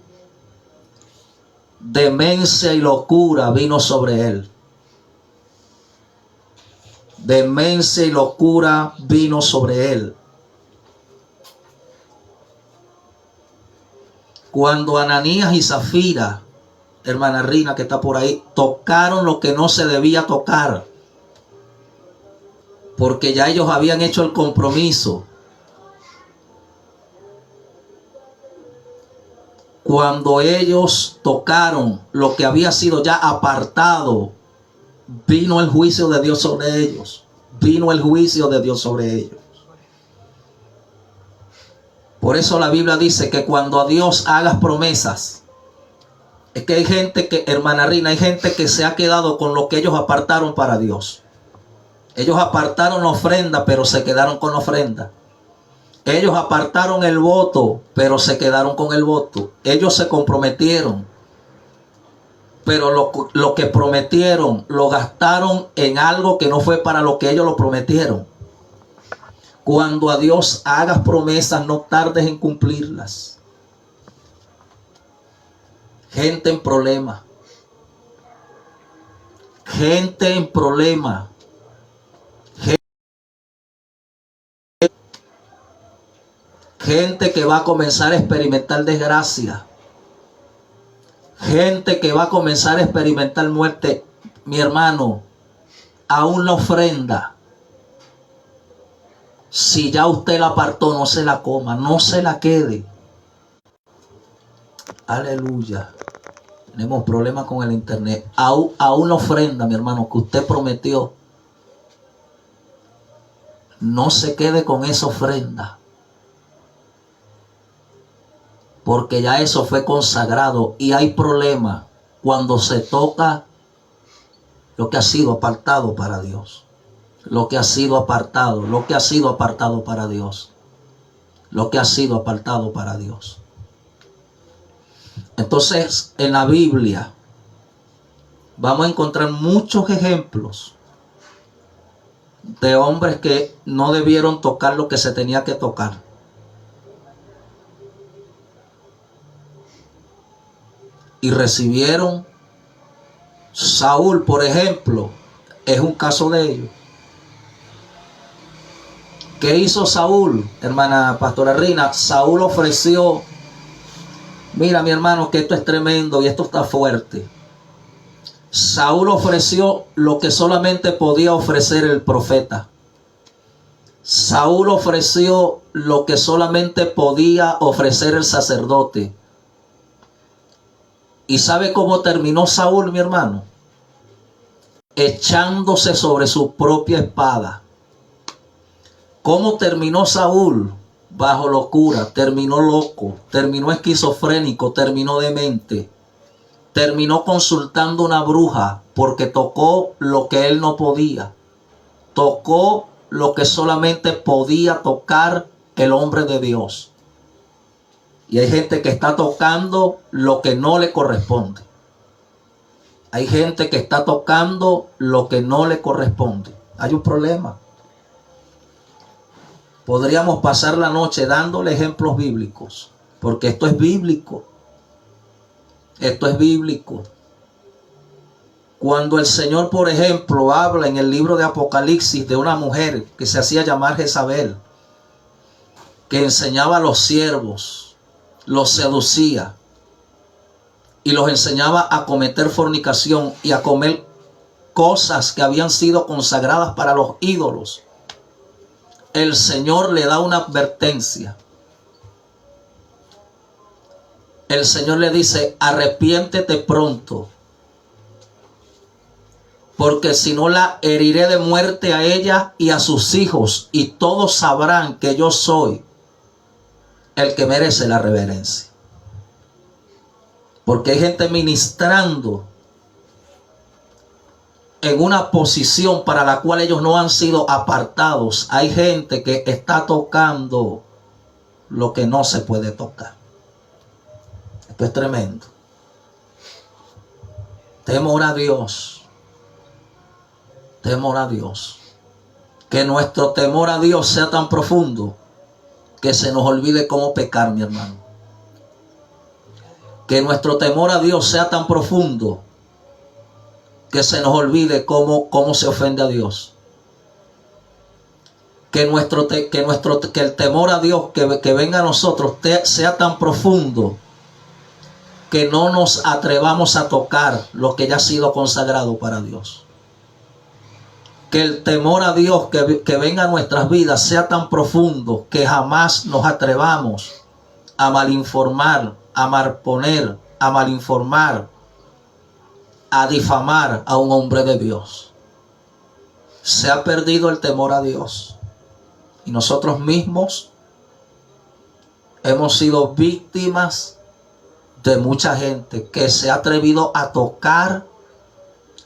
demencia y locura vino sobre él. Demencia y locura vino sobre él. Cuando Ananías y Zafira, hermana Rina que está por ahí, tocaron lo que no se debía tocar, porque ya ellos habían hecho el compromiso. Cuando ellos tocaron lo que había sido ya apartado, vino el juicio de Dios sobre ellos. Vino el juicio de Dios sobre ellos. Por eso la Biblia dice que cuando a Dios hagas promesas, es que hay gente que, hermana Rina, hay gente que se ha quedado con lo que ellos apartaron para Dios. Ellos apartaron la ofrenda, pero se quedaron con la ofrenda. Ellos apartaron el voto, pero se quedaron con el voto. Ellos se comprometieron, pero lo que prometieron lo gastaron en algo que no fue para lo que ellos lo prometieron. Cuando a Dios hagas promesas, no tardes en cumplirlas. Gente en problema. Gente en problema. Gente que va a comenzar a experimentar desgracia. Gente que va a comenzar a experimentar muerte. Mi hermano, aún la ofrenda, si ya usted la apartó, no se la coma, no se la quede. Aleluya. Tenemos problemas con el internet. Aún la ofrenda, mi hermano, que usted prometió, no se quede con esa ofrenda, porque ya eso fue consagrado. Y hay problema cuando se toca lo que ha sido apartado para Dios. Lo que ha sido apartado, lo que ha sido apartado para Dios. Lo que ha sido apartado para Dios. Entonces, en la Biblia vamos a encontrar muchos ejemplos de hombres que no debieron tocar lo que se tenía que tocar. Y recibieron. Saúl, por ejemplo, es un caso de ello. ¿Qué hizo Saúl, hermana pastora Rina? Saúl ofreció, mira mi hermano, que esto es tremendo y esto está fuerte. Saúl ofreció lo que solamente podía ofrecer el profeta. Saúl ofreció lo que solamente podía ofrecer el sacerdote. ¿Y sabe cómo terminó Saúl, mi hermano? Echándose sobre su propia espada. ¿Cómo terminó Saúl? Bajo locura, terminó loco, terminó esquizofrénico, terminó demente. Terminó consultando una bruja porque tocó lo que él no podía. Tocó lo que solamente podía tocar el hombre de Dios. Y hay gente que está tocando lo que no le corresponde. Hay gente que está tocando lo que no le corresponde. Hay un problema. Podríamos pasar la noche dándole ejemplos bíblicos, porque esto es bíblico. Esto es bíblico. Cuando el Señor, por ejemplo, habla en el libro de Apocalipsis de una mujer que se hacía llamar Jezabel, que enseñaba a los siervos, los seducía y los enseñaba a cometer fornicación y a comer cosas que habían sido consagradas para los ídolos, el Señor le da una advertencia. El Señor le dice: arrepiéntete pronto, porque si no la heriré de muerte a ella y a sus hijos, y todos sabrán que yo soy el que merece la reverencia. Porque hay gente ministrando en una posición para la cual ellos no han sido apartados. Hay gente que está tocando lo que no se puede tocar. Esto es tremendo. Temor a Dios. Temor a Dios. Que nuestro temor a Dios sea tan profundo que se nos olvide cómo pecar, mi hermano. Que nuestro temor a Dios sea tan profundo que se nos olvide cómo se ofende a Dios. Que el temor a Dios que venga a nosotros sea tan profundo que no nos atrevamos a tocar lo que ya ha sido consagrado para Dios. Que el temor a Dios que venga a nuestras vidas sea tan profundo que jamás nos atrevamos a malinformar, a malponer, a malinformar, a difamar a un hombre de Dios. Se ha perdido el temor a Dios. Y nosotros mismos hemos sido víctimas de mucha gente que se ha atrevido a tocar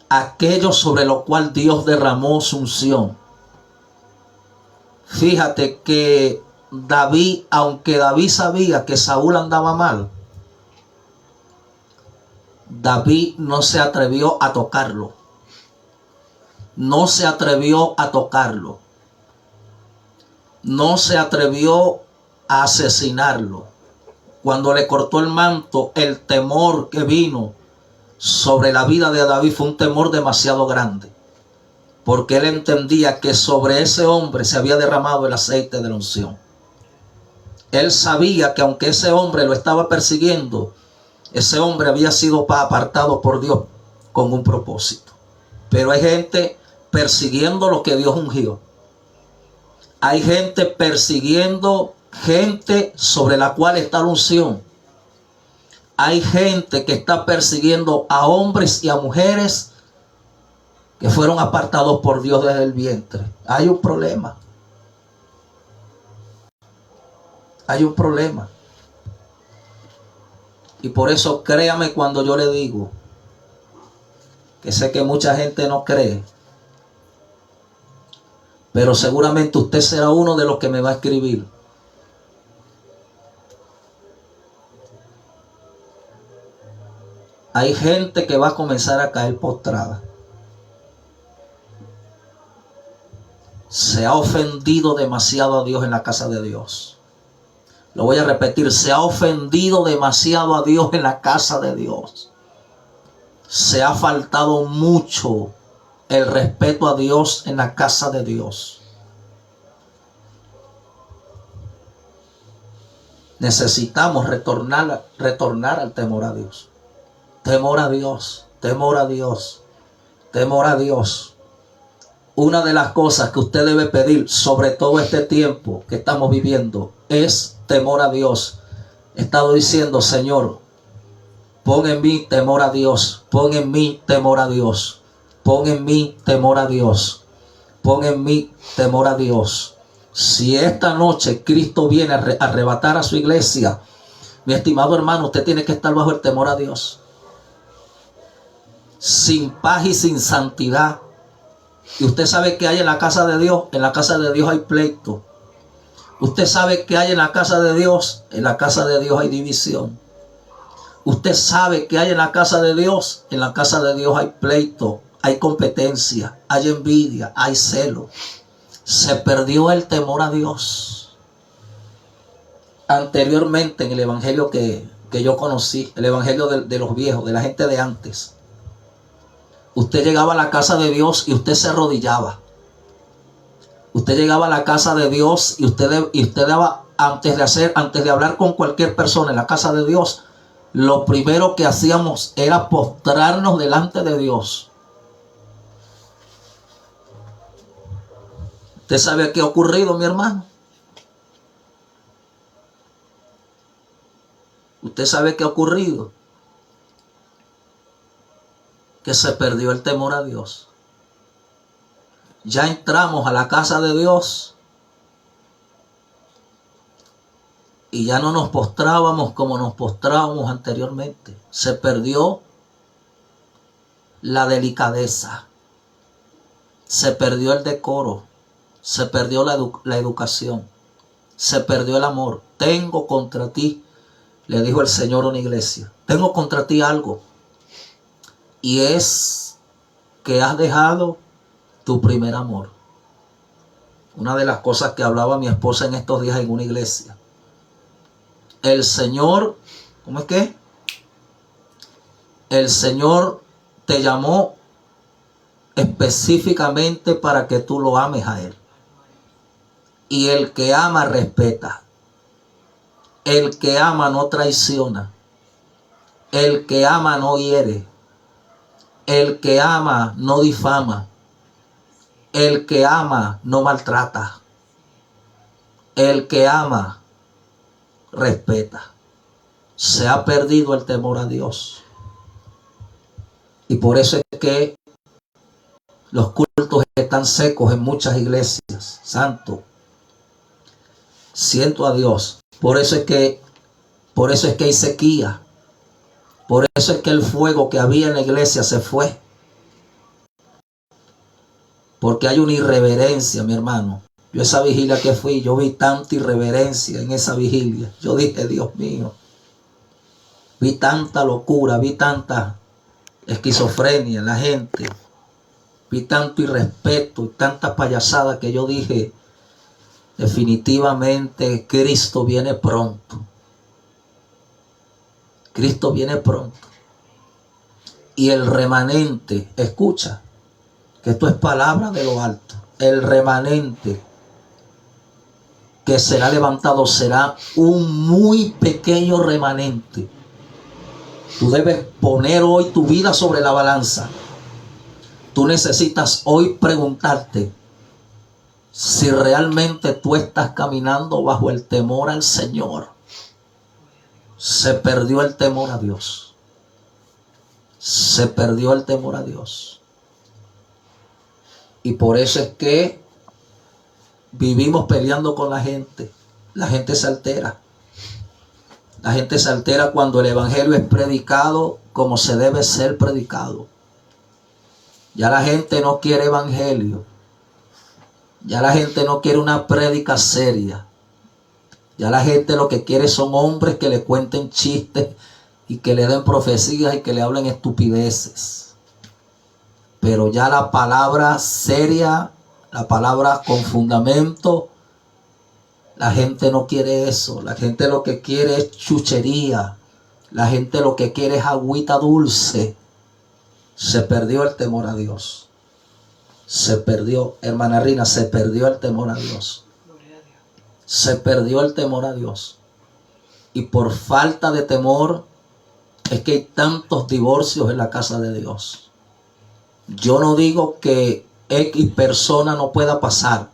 aquello sobre lo cual Dios derramó su unción. Fíjate que David, aunque David sabía que Saúl andaba mal, David no se atrevió a tocarlo. No se atrevió a tocarlo. No se atrevió a asesinarlo. Cuando le cortó el manto, el temor que vino sobre la vida de David fue un temor demasiado grande, porque él entendía que sobre ese hombre se había derramado el aceite de la unción. Él sabía que aunque ese hombre lo estaba persiguiendo, ese hombre había sido apartado por Dios con un propósito. Pero hay gente persiguiendo lo que Dios ungió. Hay gente persiguiendo gente sobre la cual está la unción. Hay gente que está persiguiendo a hombres y a mujeres que fueron apartados por Dios desde el vientre. Hay un problema. Hay un problema. Y por eso créame cuando yo le digo, que sé que mucha gente no cree, pero seguramente usted será uno de los que me va a escribir. Hay gente que va a comenzar a caer postrada. Se ha ofendido demasiado a Dios en la casa de Dios. Lo voy a repetir, se ha ofendido demasiado a Dios en la casa de Dios. Se ha faltado mucho el respeto a Dios en la casa de Dios. Necesitamos retornar al temor a Dios. Temor a Dios, temor a Dios, temor a Dios. Una de las cosas que usted debe pedir, sobre todo este tiempo que estamos viviendo, es temor a Dios. He estado diciendo, Señor, pon en mí temor a Dios, pon en mí temor a Dios, pon en mí temor a Dios, pon en mí temor a Dios. Si esta noche Cristo viene a arrebatar a su iglesia, mi estimado hermano, usted tiene que estar bajo el temor a Dios. Sin paz y sin santidad. Y usted sabe que hay en la casa de Dios. En la casa de Dios hay pleito. Usted sabe que hay en la casa de Dios. En la casa de Dios hay división. Usted sabe que hay en la casa de Dios. En la casa de Dios hay pleito. Hay competencia. Hay envidia. Hay celo. Se perdió el temor a Dios. Anteriormente en el evangelio que yo conocí, el evangelio de los viejos, de la gente de antes, usted llegaba a la casa de Dios y usted se arrodillaba. Usted llegaba a la casa de Dios y usted daba, antes de hablar con cualquier persona en la casa de Dios, lo primero que hacíamos era postrarnos delante de Dios. ¿Usted sabe qué ha ocurrido, mi hermano? ¿Usted sabe qué ha ocurrido? Que se perdió el temor a Dios. Ya entramos a la casa de Dios y ya no nos postrábamos como nos postrábamos anteriormente. Se perdió la delicadeza, se perdió el decoro, se perdió la educación, se perdió el amor. Tengo contra ti, le dijo el Señor a una iglesia, tengo contra ti algo. Y es que has dejado tu primer amor. Una de las cosas que hablaba mi esposa en estos días en una iglesia. El Señor, ¿cómo es que? El Señor te llamó específicamente para que tú lo ames a Él. Y el que ama respeta. El que ama no traiciona. El que ama no hiere. El que ama no difama. El que ama no maltrata. El que ama respeta. Se ha perdido el temor a Dios. Y por eso es que los cultos están secos en muchas iglesias. Santo. Siento a Dios. Por eso es que hay sequía. Por eso es que el fuego que había en la iglesia se fue. Porque hay una irreverencia, mi hermano. Yo esa vigilia que fui, yo vi tanta irreverencia en esa vigilia. Yo dije, Dios mío, vi tanta locura, vi tanta esquizofrenia en la gente. Vi tanto irrespeto y tanta payasada que yo dije, definitivamente Cristo viene pronto. Cristo viene pronto. Y el remanente, escucha, que esto es palabra de lo alto. El remanente que será levantado será un muy pequeño remanente. Tú debes poner hoy tu vida sobre la balanza. Tú necesitas hoy preguntarte si realmente tú estás caminando bajo el temor al Señor. Se perdió el temor a Dios. Se perdió el temor a Dios. Y por eso es que vivimos peleando con la gente. La gente se altera. La gente se altera cuando el evangelio es predicado como se debe ser predicado. Ya la gente no quiere evangelio. Ya la gente no quiere una prédica seria. Ya la gente lo que quiere son hombres que le cuenten chistes y que le den profecías y que le hablen estupideces. Pero ya la palabra seria, la palabra con fundamento, la gente no quiere eso. La gente lo que quiere es chuchería. La gente lo que quiere es agüita dulce. Se perdió el temor a Dios. Se perdió, hermana Rina, se perdió el temor a Dios. Se perdió el temor a Dios. Y por falta de temor es que hay tantos divorcios en la casa de Dios. Yo no digo que X persona no pueda pasar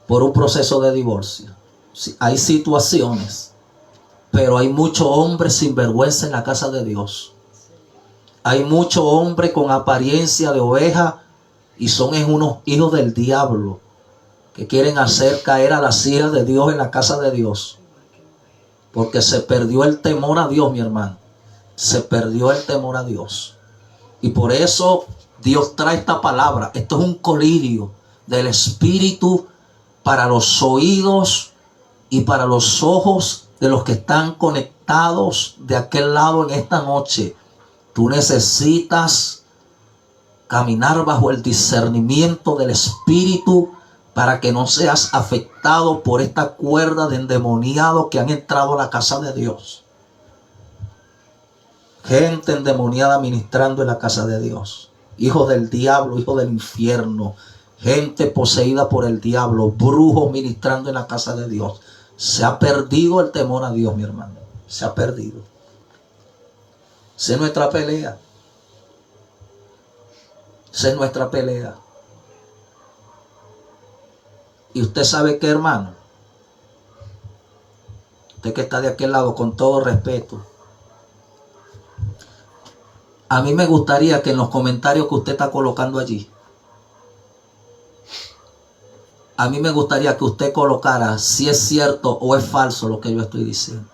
por un proceso de divorcio. Sí, hay situaciones, pero hay mucho hombre sin vergüenza en la casa de Dios. Hay mucho hombre con apariencia de oveja y son unos hijos del diablo que quieren hacer caer a las hijas de Dios en la casa de Dios. Porque se perdió el temor a Dios, mi hermano. Se perdió el temor a Dios. Y por eso Dios trae esta palabra. Esto es un colirio del Espíritu para los oídos y para los ojos de los que están conectados de aquel lado en esta noche. Tú necesitas caminar bajo el discernimiento del Espíritu para que no seas afectado por esta cuerda de endemoniados que han entrado a la casa de Dios. Gente endemoniada ministrando en la casa de Dios. Hijos del diablo, hijos del infierno. Gente poseída por el diablo. Brujos ministrando en la casa de Dios. Se ha perdido el temor a Dios, mi hermano. Se ha perdido. Esa es nuestra pelea. Esa es nuestra pelea. Y usted sabe qué, hermano. Usted que está de aquel lado, con todo respeto. A mí me gustaría que en los comentarios que usted está colocando allí, a mí me gustaría que usted colocara si es cierto o es falso lo que yo estoy diciendo.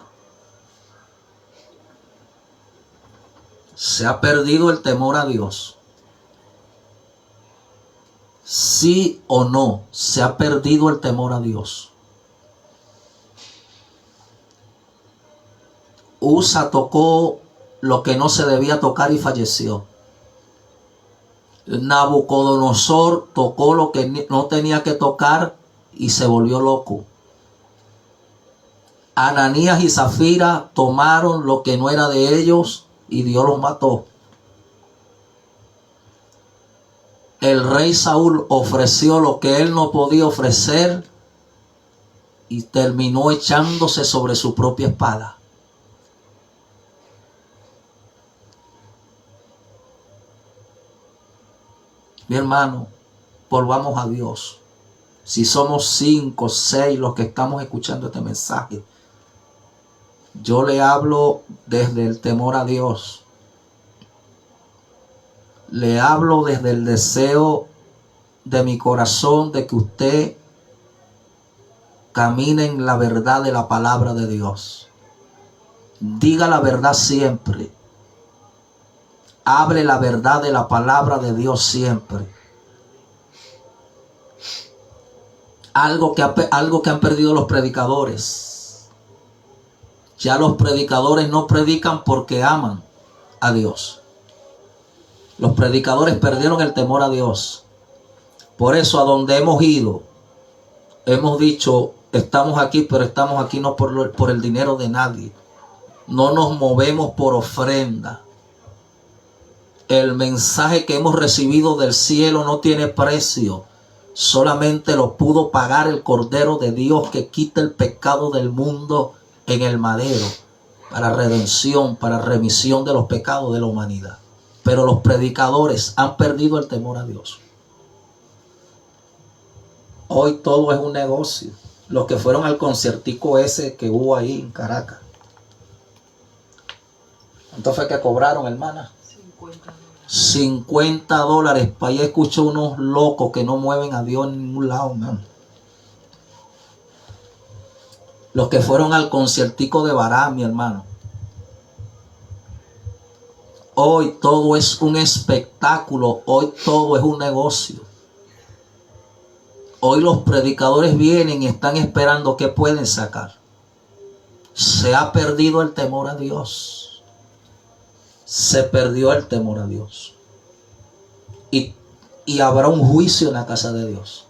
Se ha perdido el temor a Dios. Sí o no, se ha perdido el temor a Dios. Usa tocó lo que no se debía tocar y falleció. Nabucodonosor tocó lo que no tenía que tocar y se volvió loco. Ananías y Zafira tomaron lo que no era de ellos y Dios los mató. El rey Saúl ofreció lo que él no podía ofrecer y terminó echándose sobre su propia espada. Mi hermano, volvamos a Dios. Si somos 5, 6 los que estamos escuchando este mensaje, yo le hablo desde el temor a Dios. Le hablo desde el deseo de mi corazón de que usted camine en la verdad de la palabra de Dios. Diga la verdad siempre. Hable la verdad de la palabra de Dios siempre. Algo que han perdido los predicadores. Ya los predicadores no predican porque aman a Dios. Los predicadores perdieron el temor a Dios. Por eso a donde hemos ido, hemos dicho, estamos aquí, pero estamos aquí no por el dinero de nadie. No nos movemos por ofrenda. El mensaje que hemos recibido del cielo no tiene precio. Solamente lo pudo pagar el Cordero de Dios que quita el pecado del mundo en el madero, para redención, para remisión de los pecados de la humanidad. Pero los predicadores han perdido el temor a Dios. Hoy todo es un negocio. Los que fueron al conciertico ese que hubo ahí en Caracas. ¿Cuánto fue que cobraron, hermana? $50. Para allá escucho unos locos que no mueven a Dios en ningún lado, man. Los que fueron al conciertico de Bará, mi hermano. Hoy todo es un espectáculo. Hoy todo es un negocio. Hoy los predicadores vienen y están esperando qué pueden sacar. Se ha perdido el temor a Dios. Se perdió el temor a Dios. Y habrá un juicio en la casa de Dios.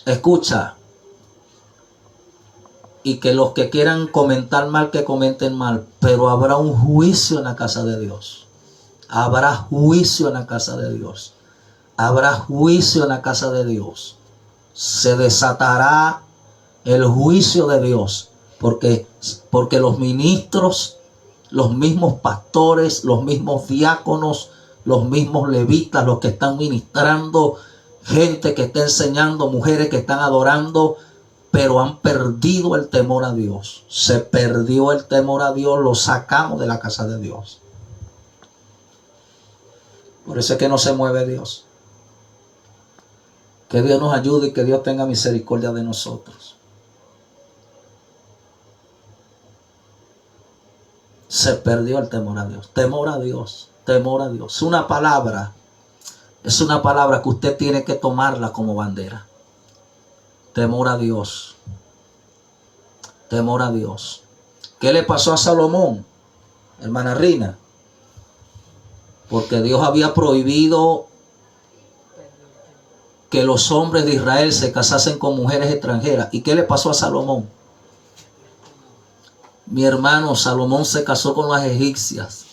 Escucha. Y que los que quieran comentar mal, que comenten mal. Pero habrá un juicio en la casa de Dios. Habrá juicio en la casa de Dios. Habrá juicio en la casa de Dios. Se desatará el juicio de Dios. Porque los ministros, los mismos pastores, los mismos diáconos, los mismos levitas, los que están ministrando, gente que está enseñando, mujeres que están adorando, pero han perdido el temor a Dios. Se perdió el temor a Dios, lo sacamos de la casa de Dios. Por eso es que no se mueve Dios. Que Dios nos ayude y que Dios tenga misericordia de nosotros. Se perdió el temor a Dios. Temor a Dios. Temor a Dios. Es una palabra que usted tiene que tomarla como bandera. Temor a Dios. Temor a Dios. ¿Qué le pasó a Salomón, hermana Rina? Porque Dios había prohibido que los hombres de Israel se casasen con mujeres extranjeras. ¿Y qué le pasó a Salomón? Mi hermano, Salomón se casó con las egipcias,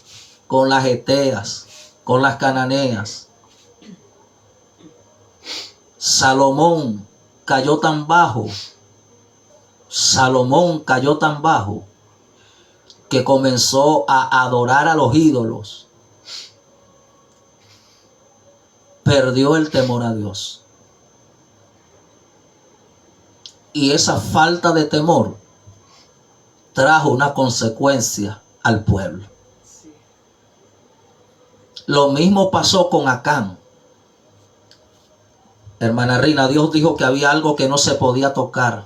con las heteas, con las cananeas. Salomón cayó tan bajo. Salomón cayó tan bajo que comenzó a adorar a los ídolos. Perdió el temor a Dios. Y esa falta de temor trajo una consecuencia al pueblo. Lo mismo pasó con Acán. Hermana Rina, Dios dijo que había algo que no se podía tocar.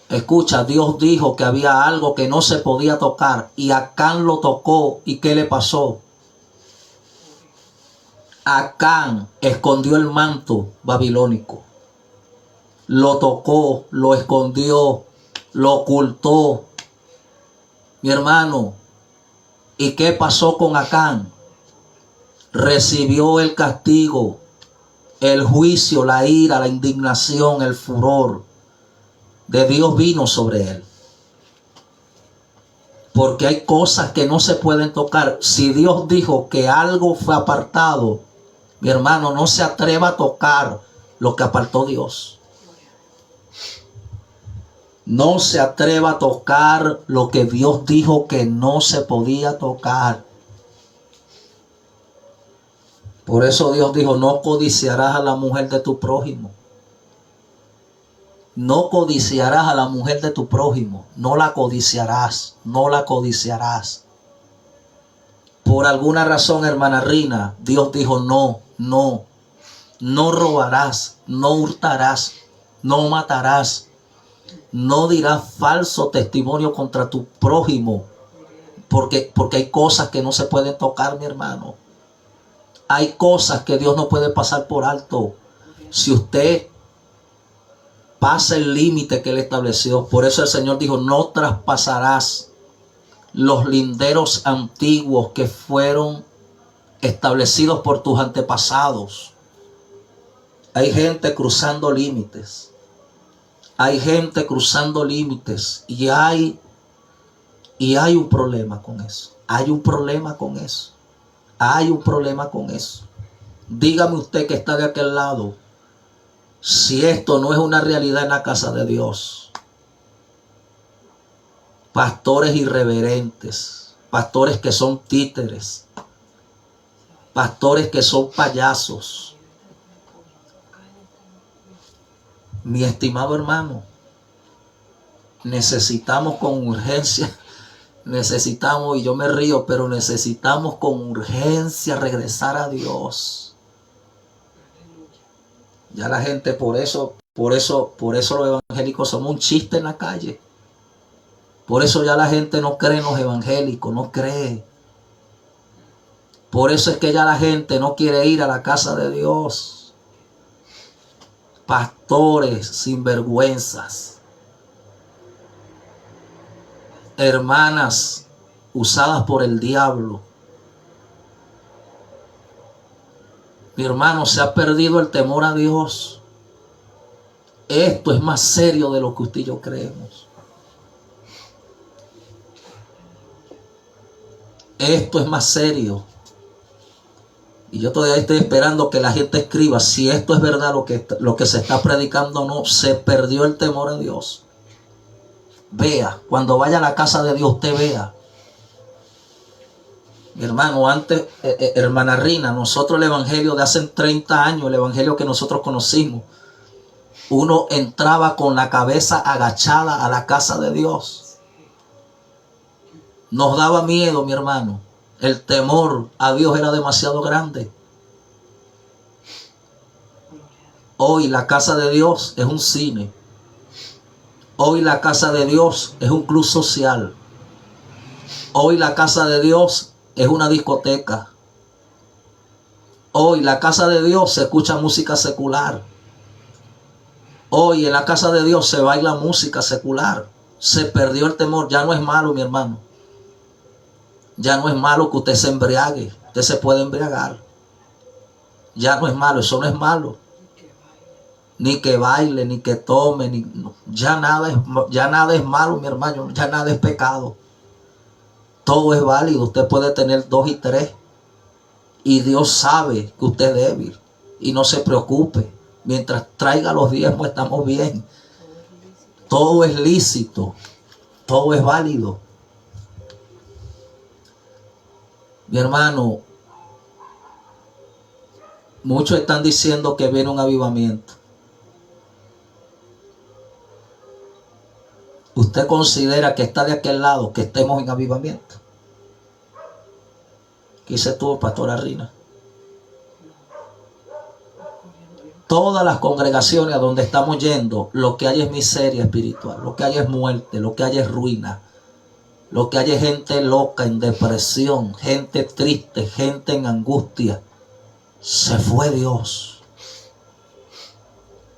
Escucha, Dios dijo que había algo que no se podía tocar y Acán lo tocó. ¿Y qué le pasó? Acán escondió el manto babilónico. Lo tocó, lo escondió, lo ocultó. Mi hermano, ¿y qué pasó con Acán? Recibió el castigo, el juicio, la ira, la indignación, el furor de Dios vino sobre él. Porque hay cosas que no se pueden tocar. Si Dios dijo que algo fue apartado, mi hermano, no se atreva a tocar lo que apartó Dios. No se atreva a tocar lo que Dios dijo que no se podía tocar. Por eso Dios dijo, no codiciarás a la mujer de tu prójimo. No codiciarás a la mujer de tu prójimo. No la codiciarás. No la codiciarás. Por alguna razón, hermana Rina, Dios dijo, no robarás, no hurtarás, no matarás, no dirás falso testimonio contra tu prójimo, porque hay cosas que no se pueden tocar, mi hermano. Hay cosas que Dios no puede pasar por alto. Si usted pasa el límite que Él estableció, por eso el Señor dijo, no traspasarás los linderos antiguos que fueron establecidos por tus antepasados. Hay gente cruzando límites. Hay gente cruzando límites y hay un problema con eso. Hay un problema con eso. Hay un problema con eso. Dígame usted que está de aquel lado, si esto no es una realidad en la casa de Dios. Pastores irreverentes, pastores que son títeres, pastores que son payasos. Mi estimado hermano, necesitamos con urgencia, y yo me río, pero necesitamos con urgencia regresar a Dios. Ya la gente, por eso los evangélicos somos un chiste en la calle. Por eso ya la gente no cree en los evangélicos, no cree. Por eso es que ya la gente no quiere ir a la casa de Dios. Pastores sinvergüenzas. Hermanas usadas por el diablo. Mi hermano, se ha perdido el temor a Dios. Esto es más serio de lo que usted y yo creemos. Esto es más serio. Y yo todavía estoy esperando que la gente escriba si esto es verdad lo que se está predicando o no. Se perdió el temor a Dios. Vea, cuando vaya a la casa de Dios, usted vea. Mi hermano, antes, hermana Rina, nosotros el evangelio de hace 30 años, el evangelio que nosotros conocimos, uno entraba con la cabeza agachada a la casa de Dios. Nos daba miedo, mi hermano. El temor a Dios era demasiado grande. Hoy la casa de Dios es un cine. Hoy la casa de Dios es un club social. Hoy la casa de Dios es una discoteca. Hoy la casa de Dios se escucha música secular. Hoy en la casa de Dios se baila música secular. Se perdió el temor. Ya no es malo, mi hermano. Ya no es malo que usted se embriague. Usted se puede embriagar. Ya no es malo. Eso no es malo. Ni que baile, ni que tome. Ya nada es malo, mi hermano. Ya nada es pecado. Todo es válido. Usted puede tener 2 y 3. Y Dios sabe que usted es débil. Y no se preocupe. Mientras traiga los diezmos estamos bien. Todo es lícito. Todo es válido. Mi hermano, muchos están diciendo que viene un avivamiento. ¿Usted considera que está de aquel lado, que estemos en avivamiento? ¿Qué dice tú, pastora Rina? Todas las congregaciones a donde estamos yendo, lo que hay es miseria espiritual, lo que hay es muerte, lo que hay es ruina. Lo que hay es gente loca, en depresión, gente triste, gente en angustia. Se fue Dios.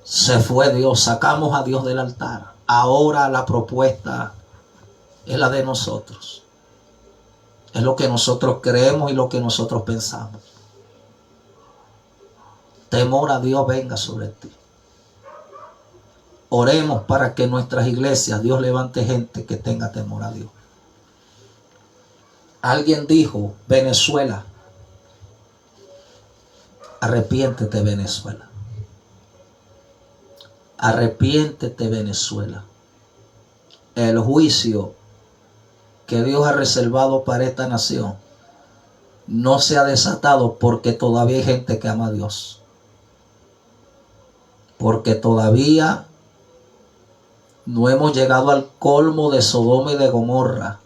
Se fue Dios. Sacamos a Dios del altar. Ahora la propuesta es la de nosotros. Es lo que nosotros creemos y lo que nosotros pensamos. Temor a Dios venga sobre ti. Oremos para que en nuestras iglesias Dios levante gente que tenga temor a Dios. Alguien dijo, Venezuela, arrepiéntete, Venezuela. Arrepiéntete, Venezuela. El juicio que Dios ha reservado para esta nación no se ha desatado porque todavía hay gente que ama a Dios. Porque todavía no hemos llegado al colmo de Sodoma y de Gomorra.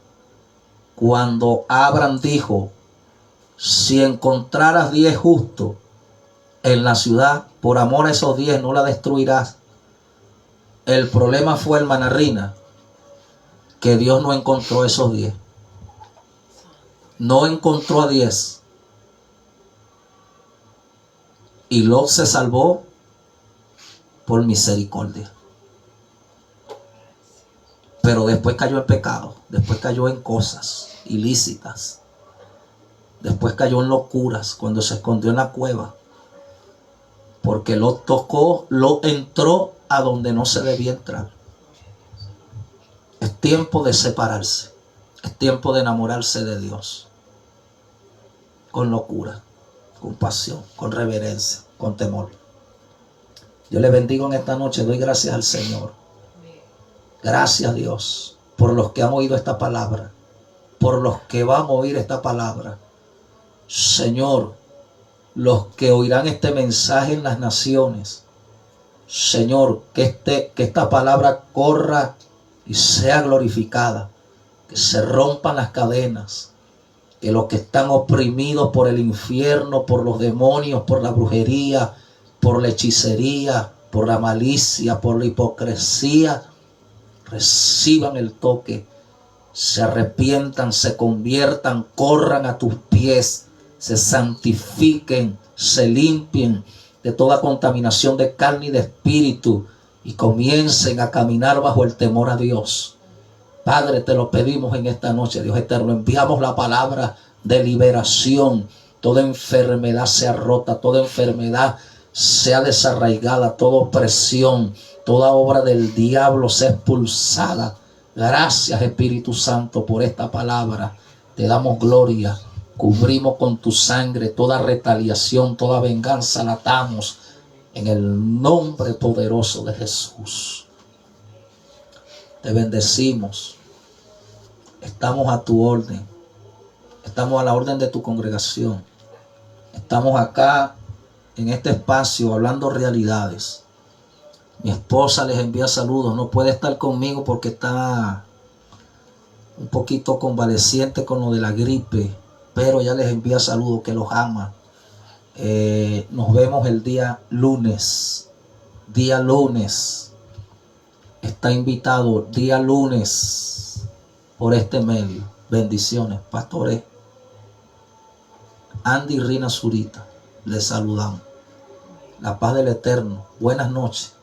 Cuando Abraham dijo, si encontraras 10 justos en la ciudad, por amor a esos 10 no la destruirás. El problema fue, hermana Rina, que Dios no encontró esos 10. No encontró a 10. Y Lot se salvó por misericordia. Pero después cayó en pecado, después cayó en cosas ilícitas, después cayó en locuras cuando se escondió en la cueva, porque Lot entró a donde no se debía entrar. Es tiempo de separarse, es tiempo de enamorarse de Dios, con locura, con pasión, con reverencia, con temor. Yo le bendigo en esta noche, doy gracias al Señor. Gracias a Dios por los que han oído esta palabra, por los que van a oír esta palabra. Señor, los que oirán este mensaje en las naciones. Señor, que esta palabra corra y sea glorificada. Que se rompan las cadenas. Que los que están oprimidos por el infierno, por los demonios, por la brujería, por la hechicería, por la malicia, por la hipocresía, reciban el toque, se arrepientan, se conviertan, corran a tus pies, se santifiquen, se limpien de toda contaminación de carne y de espíritu y comiencen a caminar bajo el temor a Dios. Padre, te lo pedimos en esta noche, Dios eterno. Enviamos la palabra de liberación. Toda enfermedad sea rota, toda enfermedad sea desarraigada, toda opresión, toda obra del diablo sea expulsada. Gracias, Espíritu Santo, por esta palabra. Te damos gloria. Cubrimos con tu sangre toda retaliación, toda venganza la atamos en el nombre poderoso de Jesús. Te bendecimos. Estamos a tu orden. Estamos a la orden de tu congregación. Estamos acá en este espacio hablando realidades. Mi esposa les envía saludos. No puede estar conmigo porque está un poquito convaleciente con lo de la gripe, pero ya les envía saludos, que los ama. Nos vemos el día lunes. Día lunes. Está invitado día lunes por este medio. Bendiciones, pastores Andy y Rina Zurita. Les saludamos. La paz del Eterno. Buenas noches.